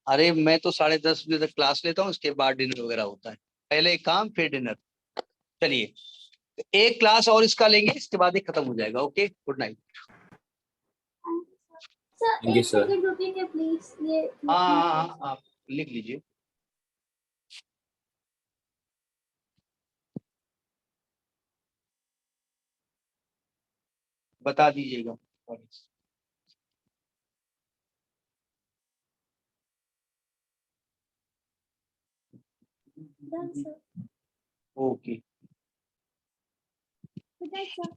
अरे मैं तो 10:30 बजे तक क्लास लेता हूँ, उसके बाद डिनर वगैरह होता है। पहले काम फिर डिनर। चलिए, एक क्लास और इसका लेंगे, इसके बाद ही खत्म हो जाएगा। Okay, good night. हैं। सर Thank you, एक sir. सेकंड रुकेंगे प्लीज, ये हाँ हाँ हाँ, आप लिख लीजिए। बता दीजिएगा। Done sir. Okay Good night, sir.